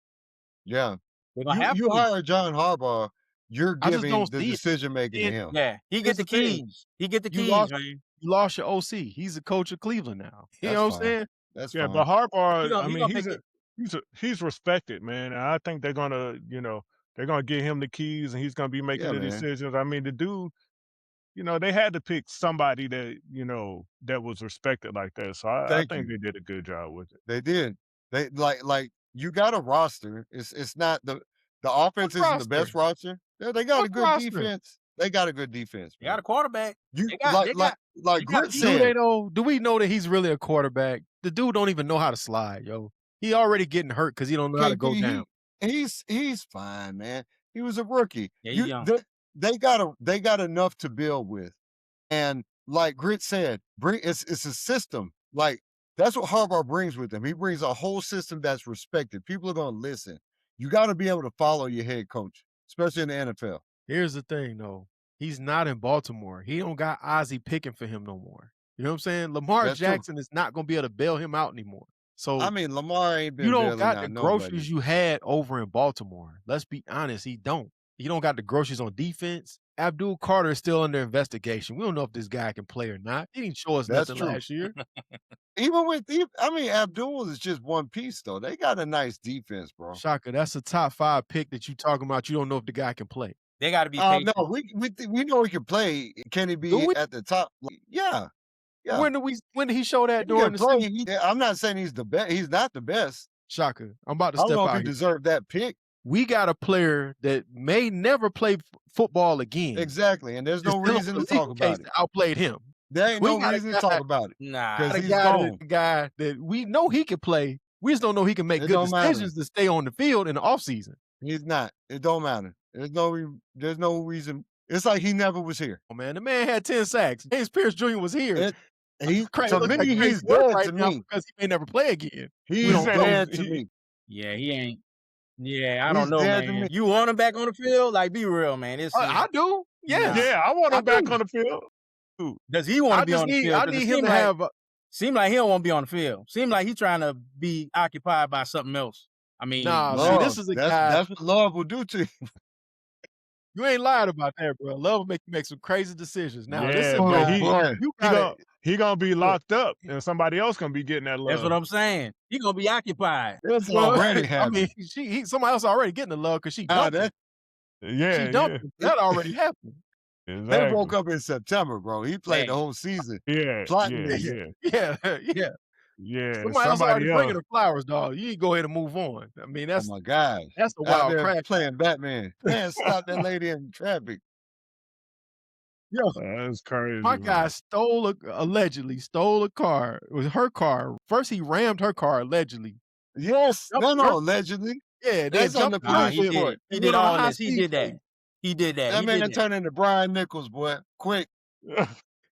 Yeah. They're gonna have You to. hire John Harbaugh, you're I just giving don't the see it. decision making to him. Yeah, he Here's get the the thing. keys. He get the You keys, lost- man. You lost your OC. He's the coach of Cleveland now. You That's know what fine. I'm saying? That's Yeah, fine. but Harbaugh, He gonna- I he mean, gonna he's respected, man. And I think they're gonna, they're gonna give him the keys, and he's gonna be making Yeah, the man. decisions. I mean, the dude, they had to pick somebody that that was respected like that. So I Thank think you. they did a good job with it. They did. They like you got a roster. It's not the offense isn't the best roster. They got a What good roster? defense. They got a good defense. They got a quarterback. You They got- they got like Grit a Do they said. know? Do we know that he's really a quarterback? The dude don't even know how to slide, yo. He already getting hurt because he don't know how to go KP, down. He's fine, man. He was a rookie. Yeah, he's young. They got enough to build with, and like Grit said, it's a system. Like that's what Harbaugh brings with him. He brings a whole system that's respected. People are gonna listen. You got to be able to follow your head coach, especially in the NFL. Here's the thing, though. He's not in Baltimore. He don't got Ozzie picking for him no more. You know what I'm saying? Lamar That's true. Jackson is not going to be able to bail him out anymore. So I mean, Lamar ain't been you don't bailing got out the nobody. groceries you had over in Baltimore. Let's be honest. He don't. He don't got the groceries on defense. Abdul Carter is still under investigation. We don't know if this guy can play or not. He didn't show us That's nothing true. last year. Abdul is just one piece though. They got a nice defense, bro. Shaka, that's a top 5 pick that you talking about. You don't know if the guy can play. They got to be patient. No, we know he can play. Can he be at the top? Yeah. Yeah. When did he show that He during can the play. season? I'm not saying he's the best. He's not the best. Shaka, I'm about to I step don't know if out he here. deserved that pick. We got a player that may never play football again. Exactly, and there's no There's reason to legal talk about case it. that outplayed him. There ain't We no got a reason to guy- talk about it Nah. because Got he's a gone. guy that we know he can play. We just don't know he can make It good don't matter. decisions to stay on the field in the offseason. He's not. It don't matter. There's no reason. It's like he never was here. Oh man, the man had 10 sacks. James Pierce Jr. was here. To Look like me, crazy he's work dead right to now me. because he may never play again. He's don't know. dead to me. Yeah, he ain't. Yeah, I He's don't know, dead to man. me. You want him back on the field? Like, be real, man. I do. Yeah. Yeah, I want him I back do. on the field. Does he want I to be just on the need field? I 'Cause it need him seem to like- have Seem like he don't want to be on the field. Seem like he's trying to be occupied by something else. I mean, Nah, Love. see, this is a guy. That's what love will do to you. You ain't lied about that, bro. Love will make you make some crazy decisions. Now, Yeah, listen, but bro, boy. you got He gonna be locked up, and somebody else gonna be getting that love. that's what I'm saying. He gonna be occupied. It's Well, already I happened. mean, somebody else already getting the love because she Ah, dumped him. Yeah, She dumped him. That already happened. exactly. They woke up in September, bro. He played the Hey. whole season. Yeah, plotting yeah, this. yeah, Yeah. yeah. Somebody else already else. bringing the flowers, dog. You need to go ahead and move on. I mean, Oh that's my God. that's a Out wild there crash. playing Batman. Man, stop that lady in traffic. Yo, That's crazy. my man. guy allegedly stole a car. It was her car. First, he rammed her car allegedly. Yes. Jumped No, her- allegedly. Yeah, That's on the Nah, police he report. did. He He did went on all a this. He high-speed did that. chase. He did that. That He man did that. turned into Brian Nichols, boy. Quick.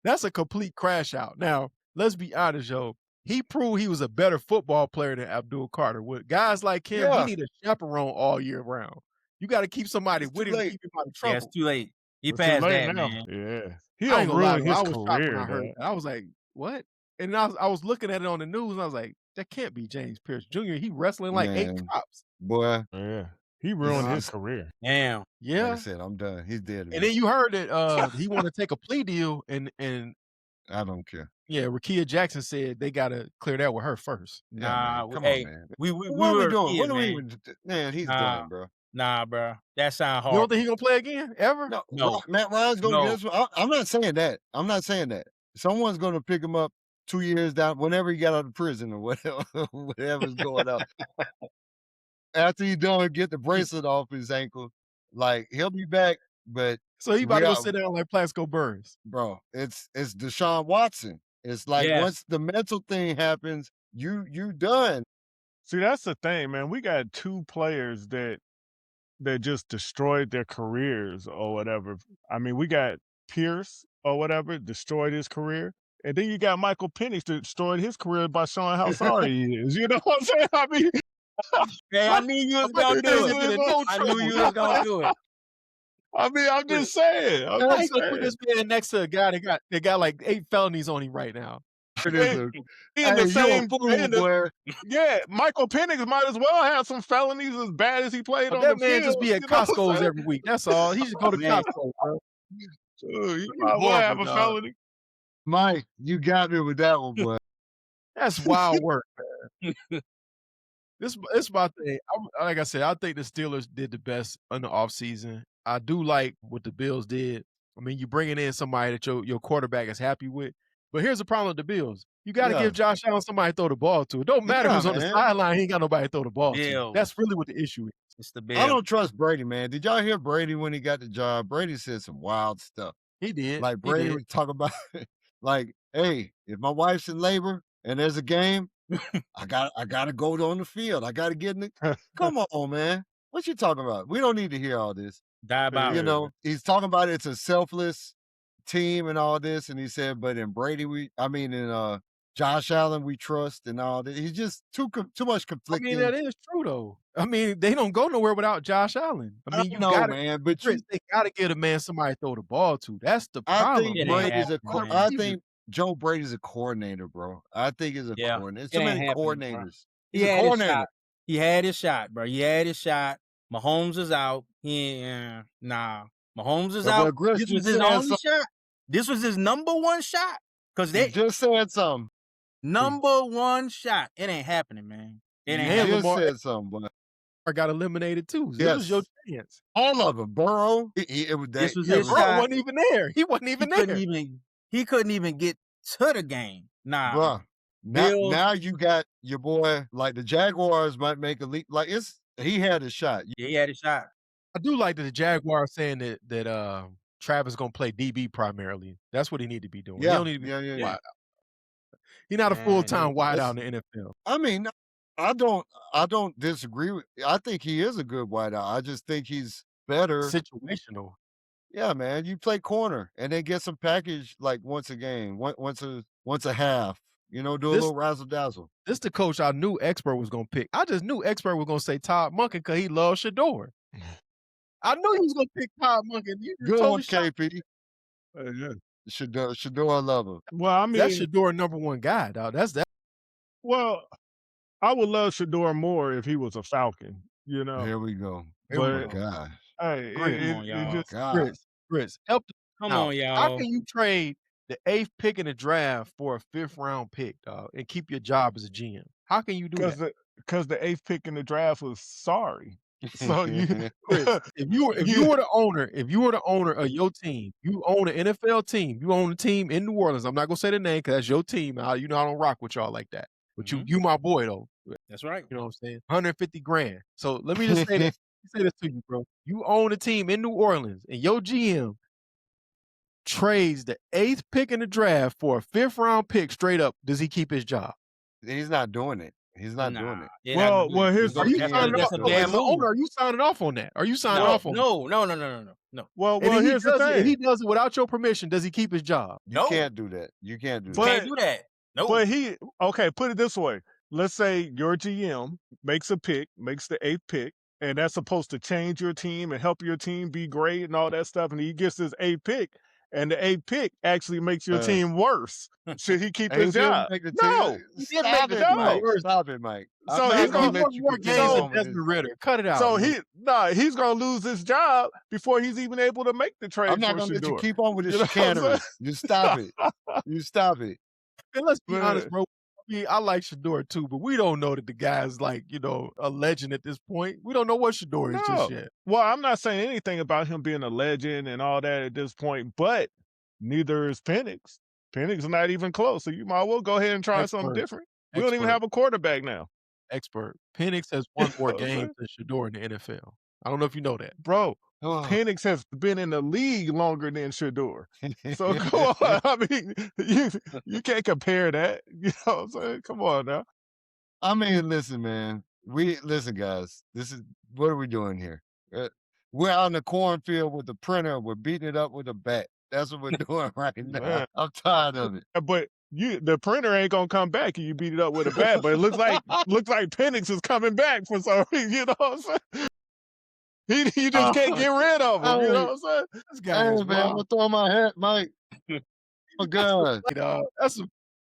That's a complete crash out. Now, let's be honest, yo. He proved he was a better football player than Abdul Carter. With guys like him, Yeah. he need a chaperone all year round. You got to keep somebody It's with too him to late. keep him out of Yeah, trouble. it's too late. He It's too passed late that, now. man. Yeah, he I don't ain't gonna lie, ruin to you, his I was shocked when career. I heard dog. that. I was like, what? And I was looking at it on the news, and I was like, that can't be James Pierce Jr. He wrestling like 8 Man. cops. Boy. Yeah, He ruined his career. Damn. Yeah. Like I said, I'm done. He's dead. And then you heard that he want to take a plea deal, and I don't care. yeah, Rakia Jackson said they gotta clear that with her first. Yeah, Nah, man. Come hey, on, man. we What are we were doing? kids, What are we man. even? Man, he's Nah. done, bro. Nah, bro. That sound You hard. don't think he gonna play again ever? No. Matt Ryan's gonna No. get us. I'm not saying that. I'm not saying that. Someone's gonna pick him up 2 years down, whenever he got out of prison or whatever's going on. After he done get the bracelet off his ankle, like he'll be back. But So he about to go sit down like Plaxico Burress. bro, it's Deshaun Watson. It's like Yes. once the mental thing happens, you done. See, that's the thing, man. We got 2 players that just destroyed their careers or whatever. I mean, we got Pierce or whatever, destroyed his career. And then you got Michael Penix that destroyed his career by showing how sorry he is. You know what I'm saying? I mean, Hey, I knew you was gonna do it. I knew you was gonna do it. I mean, I'm just saying. How you gonna put this man next to a guy that got like 8 felonies on him right now? In the same boy. Yeah, Michael Penix might as well have some felonies as bad as he played on the That man field. just be at You know what I'm Costco's saying? every week. That's all. He should go to Man. Costco, bro. He might as well have a dog. felony. Mike, you got me with that one, boy. That's wild work, man. This my thing. Like I said, I think the Steelers did the best in the offseason. I do like what the Bills did. I mean, you bringing in somebody that your quarterback is happy with. But here's the problem with the Bills. You got to give Josh Allen somebody to throw the ball to. It don't matter who's on the sideline. He ain't got nobody to throw the ball to. That's really what the issue is. It's the Bills. I don't trust Brady, man. Did y'all hear Brady when he got the job? Brady said some wild stuff. He did. Like Brady was talking about, like, hey, if my wife's in labor and there's a game, I gotta go on the field. I gotta get in the. Come on, man. What you talking about? We don't need to hear all this. Diabolical. You know, he's talking about it's a selfless team and all this, and he said, but in Brady, in Josh Allen, we trust and all that. He's just too much conflicting. I mean, that is true though. I mean, they don't go nowhere without Josh Allen. I mean, man, but they gotta get a man somebody to throw the ball to. That's the problem. I think Joe Brady's a coordinator, bro. I think he's a coordinator. So many coordinators. He's a coordinator. He had his shot, bro. He had his shot. Mahomes is out. Mahomes is out. This was his only shot. This was his number one shot. Because they just said something. Number one shot. It ain't happening, man. It ain't happening. Said something, but I got eliminated too. This was your chance. All of them. Burrow. This was his Burrow shot. wasn't even there. He wasn't even there. He couldn't even get to the game. Nah. Bruh. Now you got your boy, like the Jaguars might make a leap. Like he had a shot. Yeah, he had a shot. I do like that the Jaguars saying that Travis gonna play DB primarily. That's what he need to be doing. Yeah. He don't need to be wide out. He's not a full-time wide out in the NFL. I mean, I don't disagree with. I think he is a good wide out. I just think he's better situational. Yeah, man. You play corner and then get some package like once a game, once a half. You know, do a little razzle dazzle. This the coach I knew Expert was gonna pick. I just knew Expert was gonna say Todd Monken because he loves Shador. I knew he was gonna pick Todd Monken. Good one, KP. Yeah. Shador love him. Well, I mean, that's Shador #1 guy, dog. That's that. Well, I would love Shador more if he was a Falcon. You know. Here we go. Oh my gosh. Hey, Chris, help. Come on, y'all. How can you trade the 8th pick in the draft for a 5th round pick, dog, and keep your job as a GM? How can you do that? Because the 8th pick in the draft was sorry. So Chris, if you were the owner of your team, you own an NFL team, you own a team in New Orleans. I'm not gonna say the name because that's your team. I don't rock with y'all like that. But you my boy though. That's right. You know what I'm saying? $150,000. So let me just say this. Say this to you, bro. You own a team in New Orleans, and your GM trades the 8th pick in the draft for a 5th round pick straight up. Does he keep his job? He's not doing it. He's not doing it. Well, here's are you signing off? Are you signing off on that? Are you signing off on No. Well, here's the thing. If he does it without your permission, does he keep his job? You can't do that. You can't do that. Can't do that. No. But put it this way. Let's say your GM makes a pick, makes the 8th pick, and that's supposed to change your team and help your team be great and all that stuff. And he gets his 8th pick, and the 8th pick actually makes your Uh, team worse. Should he keep He his didn't job? make the No. team. He did make Stop the it, team Mike. worse. Stop it, Mike. I'm So not he's gonna gonna let you more continue games than on with this. Desmond Ritter. Cut it out. so man. he's gonna lose his job before he's even able to make the I'm trade not for gonna let you Shador. keep on with this You know what I'm chicanery. You stop it. You stop it. And let's be honest, Man. bro. I mean, I like Shador too, but we don't know that the guy's like, a legend at this point. We don't know what Shador is just No. yet. Well, I'm not saying anything about him being a legend and all that at this point, but neither is Penix. Penix is not even close. So you might well go ahead and try something Expert. different. We don't even Expert. have a quarterback now. Expert. Penix has You won know more what I'm games saying? than Shador in the NFL. I don't know if you know that. Bro, Oh. Penix has been in the league longer than Shador. So come on. I mean, you can't compare that. You know what I'm saying? Come on now. I mean, listen, man. Listen, guys. What are we doing here? We're out in the cornfield with the printer. We're beating it up with a bat. That's what we're doing right now. Man. I'm tired of it. But the printer ain't gonna come back and you beat it up with a bat. But it looks like Penix is coming back for some reason. You know what I'm saying? You just can't get rid of him. You know what I'm saying? This guy Hey, is man, I'm wild. gonna throw my hat, Mike. Oh God.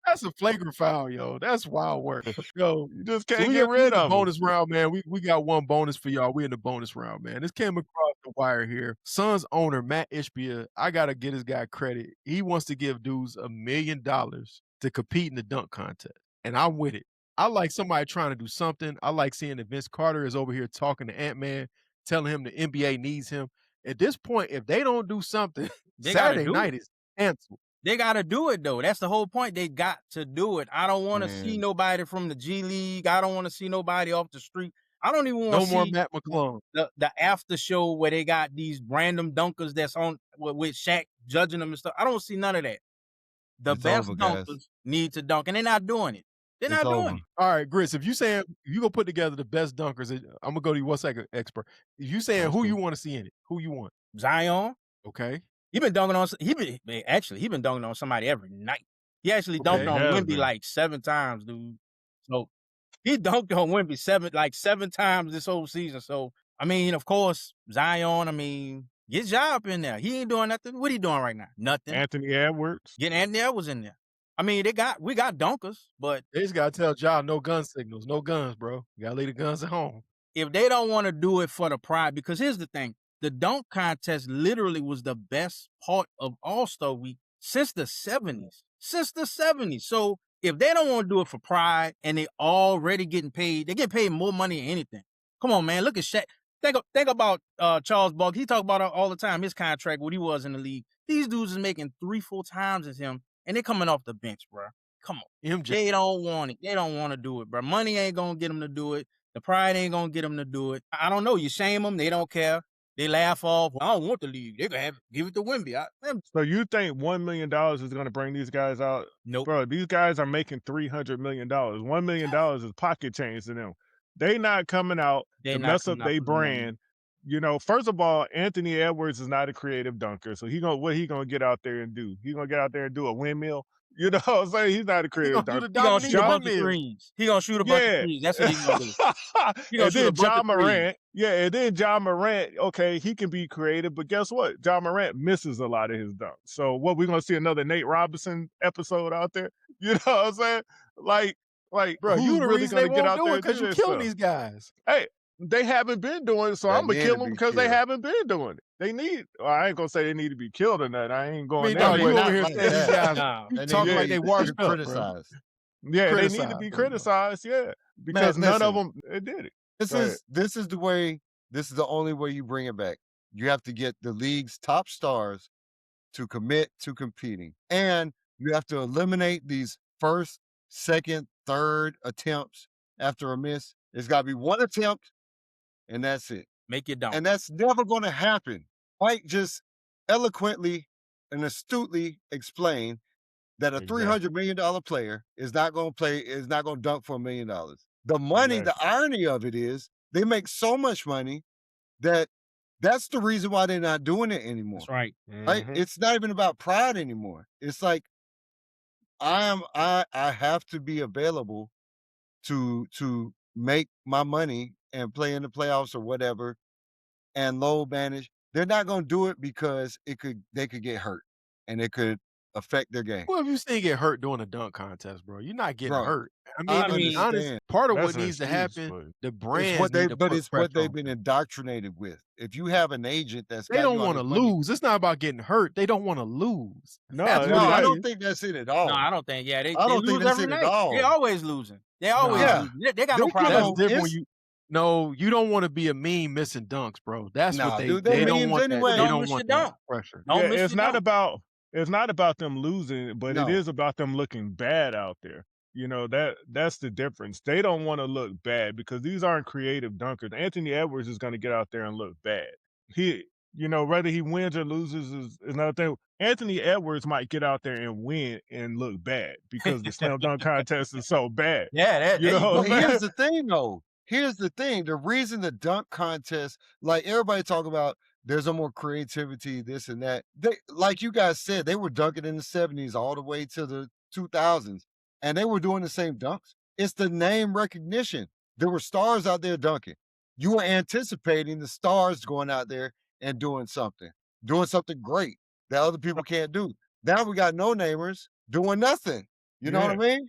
That's a flagrant foul, yo. That's wild work. Yo, You just so can't we get in rid the of him. bonus round, man. We got one bonus for y'all. We in the bonus round, man. This came across the wire here. Suns owner Matt Ishbia, I gotta get this guy credit. He wants to give dudes $1 million to compete in the dunk contest, and I'm with it. I like somebody trying to do something. I like seeing that Vince Carter is over here talking to Ant-Man, telling him the NBA needs him. At this point, if they don't do something, Saturday night is canceled. They got to do it, though. That's the whole point. They got to do it. I don't want to see nobody from the G League. I don't want to see nobody off the street. I don't even want to see no more Matt McClung. The after show where they got these random dunkers that's on with Shaq judging them and stuff. I don't see none of that. The best dunkers need to dunk, and they're not doing it. They're not doing it. All right, Grits, if you saying you gonna put together the best dunkers, I'm gonna go to you 1 second, expert. If you saying who you want to see in it, who you want? Zion. Okay. He been dunking on. He been dunking on somebody every night. He actually dunked on Wemby like 7 times, dude. So he dunked on Wemby 7 times this whole season. So I mean, of course, Zion. I mean, get Ja up in there. He ain't doing nothing. What he doing right now? Nothing. Anthony Edwards. Getting Anthony Edwards in there. I mean, we got dunkers, but they just gotta tell Ja no gun signals, no guns, bro. You gotta leave the guns at home. If they don't want to do it for the pride, because here's the thing. The dunk contest literally was the best part of All-Star Week since the 70s. So if they don't want to do it for pride and they already getting paid, they get paid more money than anything. Come on, man. Look at Shaq. Think about Charles Barkley. He talk about it all the time, his contract, what he was in the league. These dudes is making 3-4 times as him, and they're coming off the bench, bro. Come on. MJ. They don't want it. They don't want to do it, bro. Money ain't going to get them to do it. The pride ain't going to get them to do it. I don't know. You shame them. They don't care. They laugh off. I don't want the league. They're going to give it to Wemby. So you think $1 million is going to bring these guys out? Nope. Bro, these guys are making $300 million. $1 million is pocket change to them. They not coming out to mess up their brand. You know, first of all, Anthony Edwards is not a creative dunker. So what he gonna get out there and do? He gonna get out there and do a windmill? You know what I'm saying? He's not a creative dunker. He gonna shoot a bunch of threes. He gonna shoot a bunch of threes. That's what he's gonna do. And then Ja Morant. Yeah, and then Ja Morant, okay, he can be creative, but guess what? Ja Morant misses a lot of his dunks. So what, we gonna see another Nate Robinson episode out there? You know what I'm saying? Like, bro, who's you the really reason gonna they get won't out do there it because you killing these guys. Hey, they haven't been doing it, so I'm gonna kill them because they haven't been doing it. They need. Well, I ain't gonna say they need to be killed or nothing. I ain't going that way. You over here saying these guys you talking like they washed up, criticized. Yeah, they need to be criticized. Yeah, because none of them did it. This is the way. This is the only way you bring it back. You have to get the league's top stars to commit to competing, and you have to eliminate these first, second, third attempts after a miss. It's got to be one attempt, and that's it. Make it down. And that's never going to happen. Mike just eloquently and astutely explained that a $300 million player is not going to dunk for $1 million. The money, the irony of it is they make so much money that that's the reason why they're not doing it anymore. That's right. Right? It's not even about pride anymore. It's like I have to be available to make my money and play in the playoffs or whatever and load manage. They're not going to do it because they could get hurt. and it could affect their game. Well, if you still get hurt doing a dunk contest, bro, you're not getting Bro, hurt. I I mean, to be honest, understand. part of That's what an needs to excuse, happen, but the brands need to put It's pressure what they've on been them. indoctrinated with. If you have an agent that's They got don't you all want to this money, lose. It's not about getting hurt. They don't want to lose. no, That's no, what I it don't is. think that's it at No, all. I don't think. Yeah, I they don't think lose that's every it at night. all. They always losing. They always Yeah. losing. They got no They problem. get That's on- different when it's- you. No, you don't want to be a meme missing dunks, bro. That's Nah, what they dude, they don't memes want that. anyway. They Don't don't miss want your that dunk. pressure. Don't yeah, miss it's your not dunk. about them losing, but it No. is about them looking bad out there. You know, that's the difference. They don't want to look bad because these aren't creative dunkers. Anthony Edwards is going to get out there and look bad. Whether he wins or loses is another thing. Anthony Edwards might get out there and win and look bad because the slam dunk contest is so bad. Yeah, You know, But here's the thing, though. Here's the thing. The reason the dunk contest, like everybody talk about, there's a more creativity, this and that. They, like you guys said, they were dunking in the 70s all the way to the 2000s, and they were doing the same dunks. It's the name recognition. There were stars out there dunking. You were anticipating the stars going out there and doing something great that other people can't do. Now we got no-namers doing nothing. You know what I mean?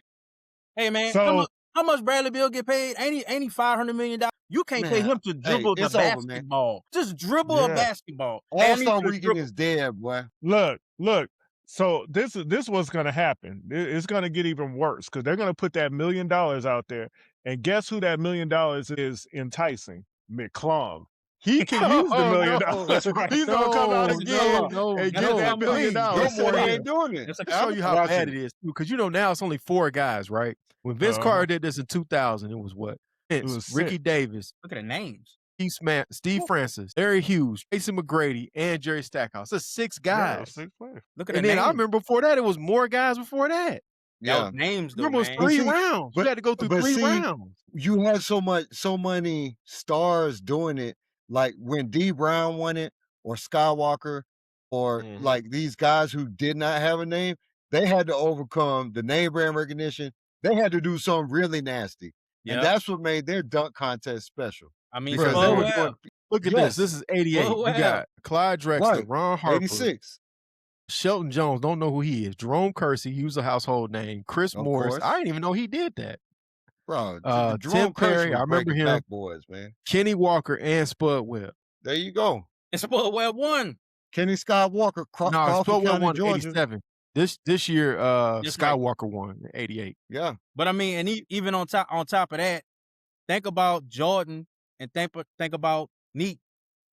Hey man, So- how much Bradley Beal get paid? Ain't he $500 million? You can't pay Man, him to dribble the it's over, man. basketball. Just dribble a Yeah. basketball. And he All-Star could Weekend dribble. is dead, boy. Look. So this what's going to happen. It's going to get even worse because they're going to put that $1 million out there, and guess who that $1 million is enticing? McClung. He can use the $1 million. no. He's gonna come out again and get that $1 million. They said more he than- ain't doing it. It's a I'll show you how Watch bad it. it is, because now it's only 4 guys, right? When Vince Carter did this in 2000, it was what? Vince, was Ricky 6. Davis, Look at the names. Steve Francis, Larry Hughes, Jason McGrady, and Jerry Stackhouse. That's 6 Yeah, guys. 6 players. Look at And the then names. I remember before that, it was more guys before that. That Yeah, was names though, Remember, it was man. 3 see, rounds. You but- had to go through but 3 see, rounds. you had so many stars doing it. Like when D Brown won it, or Skywalker, or like these guys who did not have a name, they had to overcome the name brand recognition. They had to do something really nasty, Yeah. and that's what made their dunk contest special. I mean, Because Spud they were Webb. doing Look at Yes. this. This is 88. Well, You got Clyde Drexler, Right. Ron Harper, 86. Shelton Jones. Don't know who he is. Jerome Kersey. He was a household name. Chris Of Morris. course. I didn't even know he did that. Bro, Tim Jerome Kersey Perry, was I remember breaking him. back boys, man. Kenny Walker and Spud Webb. There you go. And Spud Webb won. Kenny Skywalker, No, Crawford Spud Webb County, won Georgia. 87. This year, That's right. Skywalker won 88. Yeah, But I mean, and even on top of that, think about Jordan and think about Neat.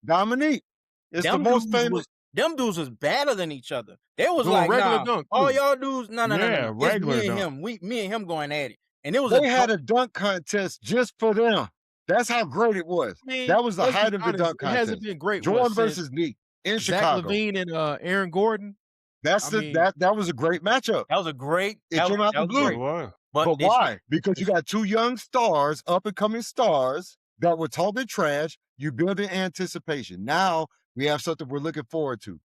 Dominique. It's Them the most dudes famous. Them dudes was better than each other. They was Doing like, regular nah, dunk, all too. y'all dudes, no. Yeah, It's regular me and dunk. him. Me and him going at it. And it was They had a dunk contest just for them. That's how great it was. I mean, That was the let's be height of the honest, dunk It hasn't contest. been great. Jordan what, since versus Neat in Zach Chicago. Levine and Aaron Gordon. That's I the mean- that was a great matchup. That was a great. It that came was- out that the was blue. great. What? But it's- why? Because you got 2 young stars, up and coming stars that were talking trash. You build in anticipation. Now we have something we're looking forward to.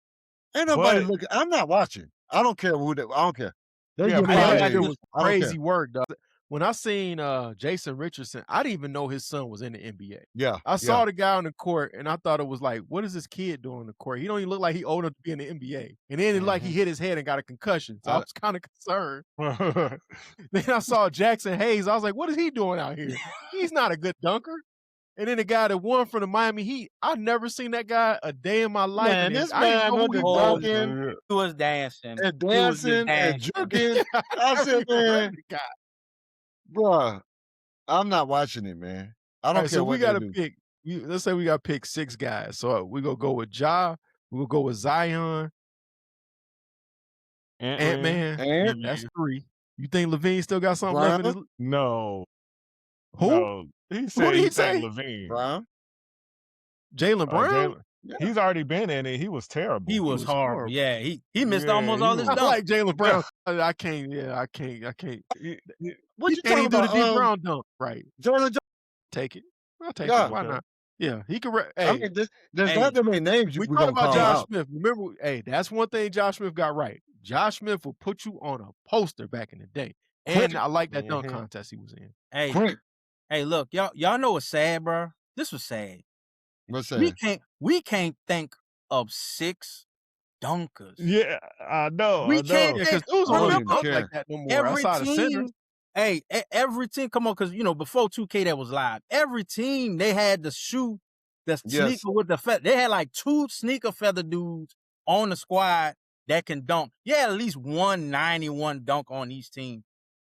Ain't nobody But- looking. I'm not watching. I don't care who. I don't care. They Yeah, get but my I I think age. it was I don't care. crazy work, dog. When I seen Jason Richardson, I didn't even know his son was in the NBA. Yeah, I saw the guy on the court, and I thought it was like, what is this kid doing on the court? He don't even look like he old enough to be in the NBA. And then it like he hit his head and got a concussion. So I was kind of concerned. Then I saw Jackson Hayes. I was like, what is he doing out here? He's not a good dunker. And then the guy that won from the Miami Heat, I've never seen that guy a day in my life. Man, and this I didn't man know who under he was. dunking He was dancing. and He was just dancing and dancing. jerking. I said, man, God. bruh, I'm not watching it, man. I don't All care right, so what we they got to do. pick. Let's say we got to pick 6 guys. So we're going to go with Ja. We're going to go with Zion, Ant-Man. And That's 3. You think Levine still got something left in his... No. Who? No. He said did he he say? think Levine. Brown, Jalen Brown? Jalen- He's already been in it. He was terrible. He was horrible. horrible. Yeah, he missed Yeah, almost he all his was- I dunks. like Jalen Brown. I can't. what He you can't talking even do the about? deep Brown dunk. Right. Jordan, Take it. I'll take Yeah. it. Why Okay. not? Yeah, he could. Hey, I mean, there's Hey, not that many names we we're talked gonna about call Josh out. Smith. Remember, hey, that's one thing Josh Smith got right. Josh Smith will put you on a poster back in the day. And I like that dunk Mhm. contest he was in. Hey, Quick, hey, look, y'all know what's sad, bro? This was sad. what's We that? can't think of 6 dunkers. Yeah, I know. We can't Yeah, because dudes I don't really wouldn't dunk care. like that no more every outside of center. team. Hey, every team, come on, because before 2K that was live, every team they had the shoe, the Yes. sneaker with the feather. They had like 2 sneaker feather dudes on the squad that can dunk. Yeah, at least 191 dunk on each team.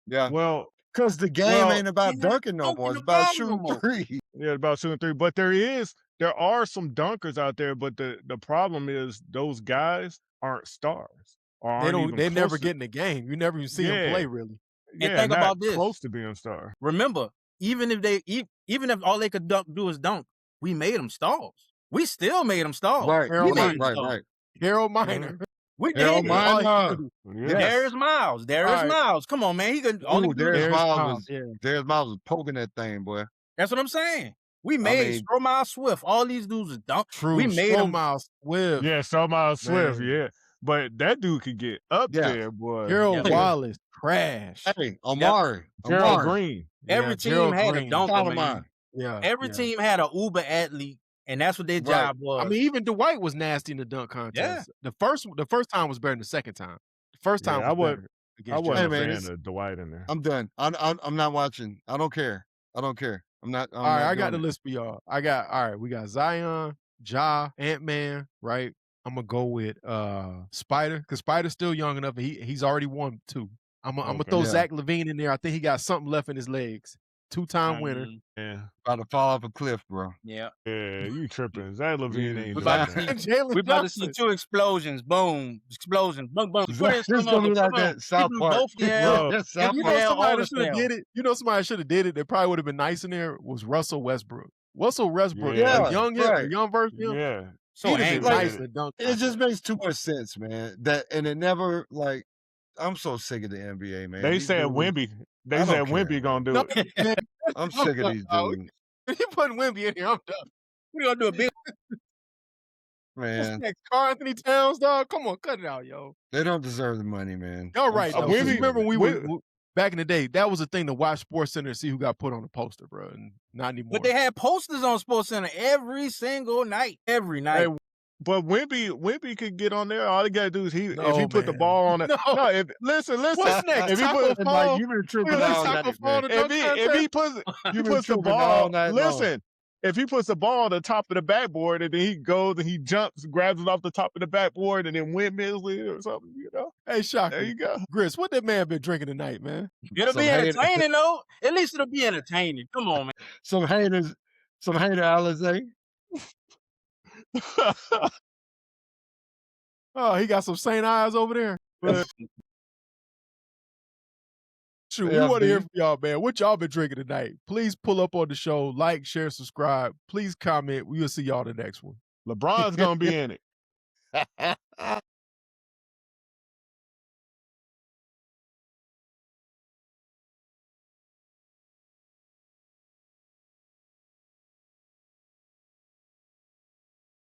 Yeah. Well, Because the game ain't about Yeah, dunking no dunking more. the It's about ball no shooting more. three. yeah, about 2 and 3. But there are some dunkers out there, but the problem is those guys aren't stars or aren't even They never close to, get in the game. You never even see them play really. And yeah, think not about this. close to being star. Remember, even if all they could do is dunk, we made them stars. We still made them stars. Right, We Harold made right, them right, stars. right. Harold Miner. We Harold did. All he Miner. could do. Yeah. Yes. Darius Miles. Darius All right. Miles. Come on, man. He could all he Ooh, could do. Darius Darius Miles Miles, was yeah. Darius Miles was poking that thing, boy. That's what I'm saying. We made mean- Stromile Swift. All these dudes is dunk. True. We made them. Miles Swift. Yeah, Miles Swift, Man. yeah. But that dude could get up Yeah. there, boy. Harold Yeah. Wallace, trash. Hey, Amari. Gerald Amari. Green. Every Yeah, team Gerald had Green. a dunker, man. Solomon. Yeah. Every yeah. team had an Uber athlete, and that's what their Right. job was. I mean, even Dwight was nasty in the dunk contest. The first time was better than the second time. The first time Yeah, was better I against wasn't Jordan. Hey, man, a it's- fan of Dwight in there. I'm done. I'm not watching. I don't care. I'm not. All right, I got the list for y'all. We got Zion, Ja, Ant-Man, right? I'm gonna go with Spider, because Spider's still young enough. He's already won 2. I'm gonna Okay. throw Yeah. Zach LaVine in there. I think he got something left in his legs. 2-time winner. Yeah. About to fall off a cliff, bro. Yeah. Yeah, you tripping. Zach LaVine ain't We doing about to that. see Jalen we about to see Johnson. 2 explosions. Boom. Explosions. Boom, boom. Put in Zach, some it's gonna of be them. like Come on. that South Keep them Park. both, yeah. Bro, That's South You Park. know Yeah, somebody all that the should have smell. did it. You know somebody should have did it. That probably would have been nice in there. Was Russell Westbrook. Russell Westbrook, Yeah, a young right. version of him. Yeah. So He'd have angry. been nice Like, in the dunk. It just makes too much sense, man. And it never like. I'm so sick of the NBA, man. They These said dudes- Wemby. They I said don't care, Wemby gonna do it. Man, I'm sick of these Oh, dudes, you putting Wemby in here, I'm done. We gonna do a big What's man. next? Carl Anthony Towns, dog. Come on, cut it out, yo. They don't deserve the money, man. Y'all I'm right so though. sick 'Cause of remember it. we were back in the day. That was a thing to watch Sports Center to see who got put on the poster, bro. And not anymore. But they had posters on Sports Center every single night. Every night. Hey, but Wemby could get on there. All he gotta do is if No, he put the man. ball on it. No. No, listen. What's next? If he Taco put, Fall? Like, you've been tripping Really, all Taco night, Fall man. to dunk if he puts You've been the tripping ball, all night long. listen. If he puts the ball on the top of the backboard and then he goes and he jumps, grabs it off the top of the backboard and then windmills it or something, Hey, Shaka. There you go. Gris, what that man been drinking tonight, man? It'll Some be hater- entertaining though. At least it'll be entertaining. Come on, man. Some hater Alizé. Oh, he got some St. Eyes over there. But shoot, we Yeah, want to hear B. from y'all, man. What y'all been drinking tonight? Please pull up on the show, like, share, subscribe. Please comment. We will see y'all the next one. LeBron's gonna be in it.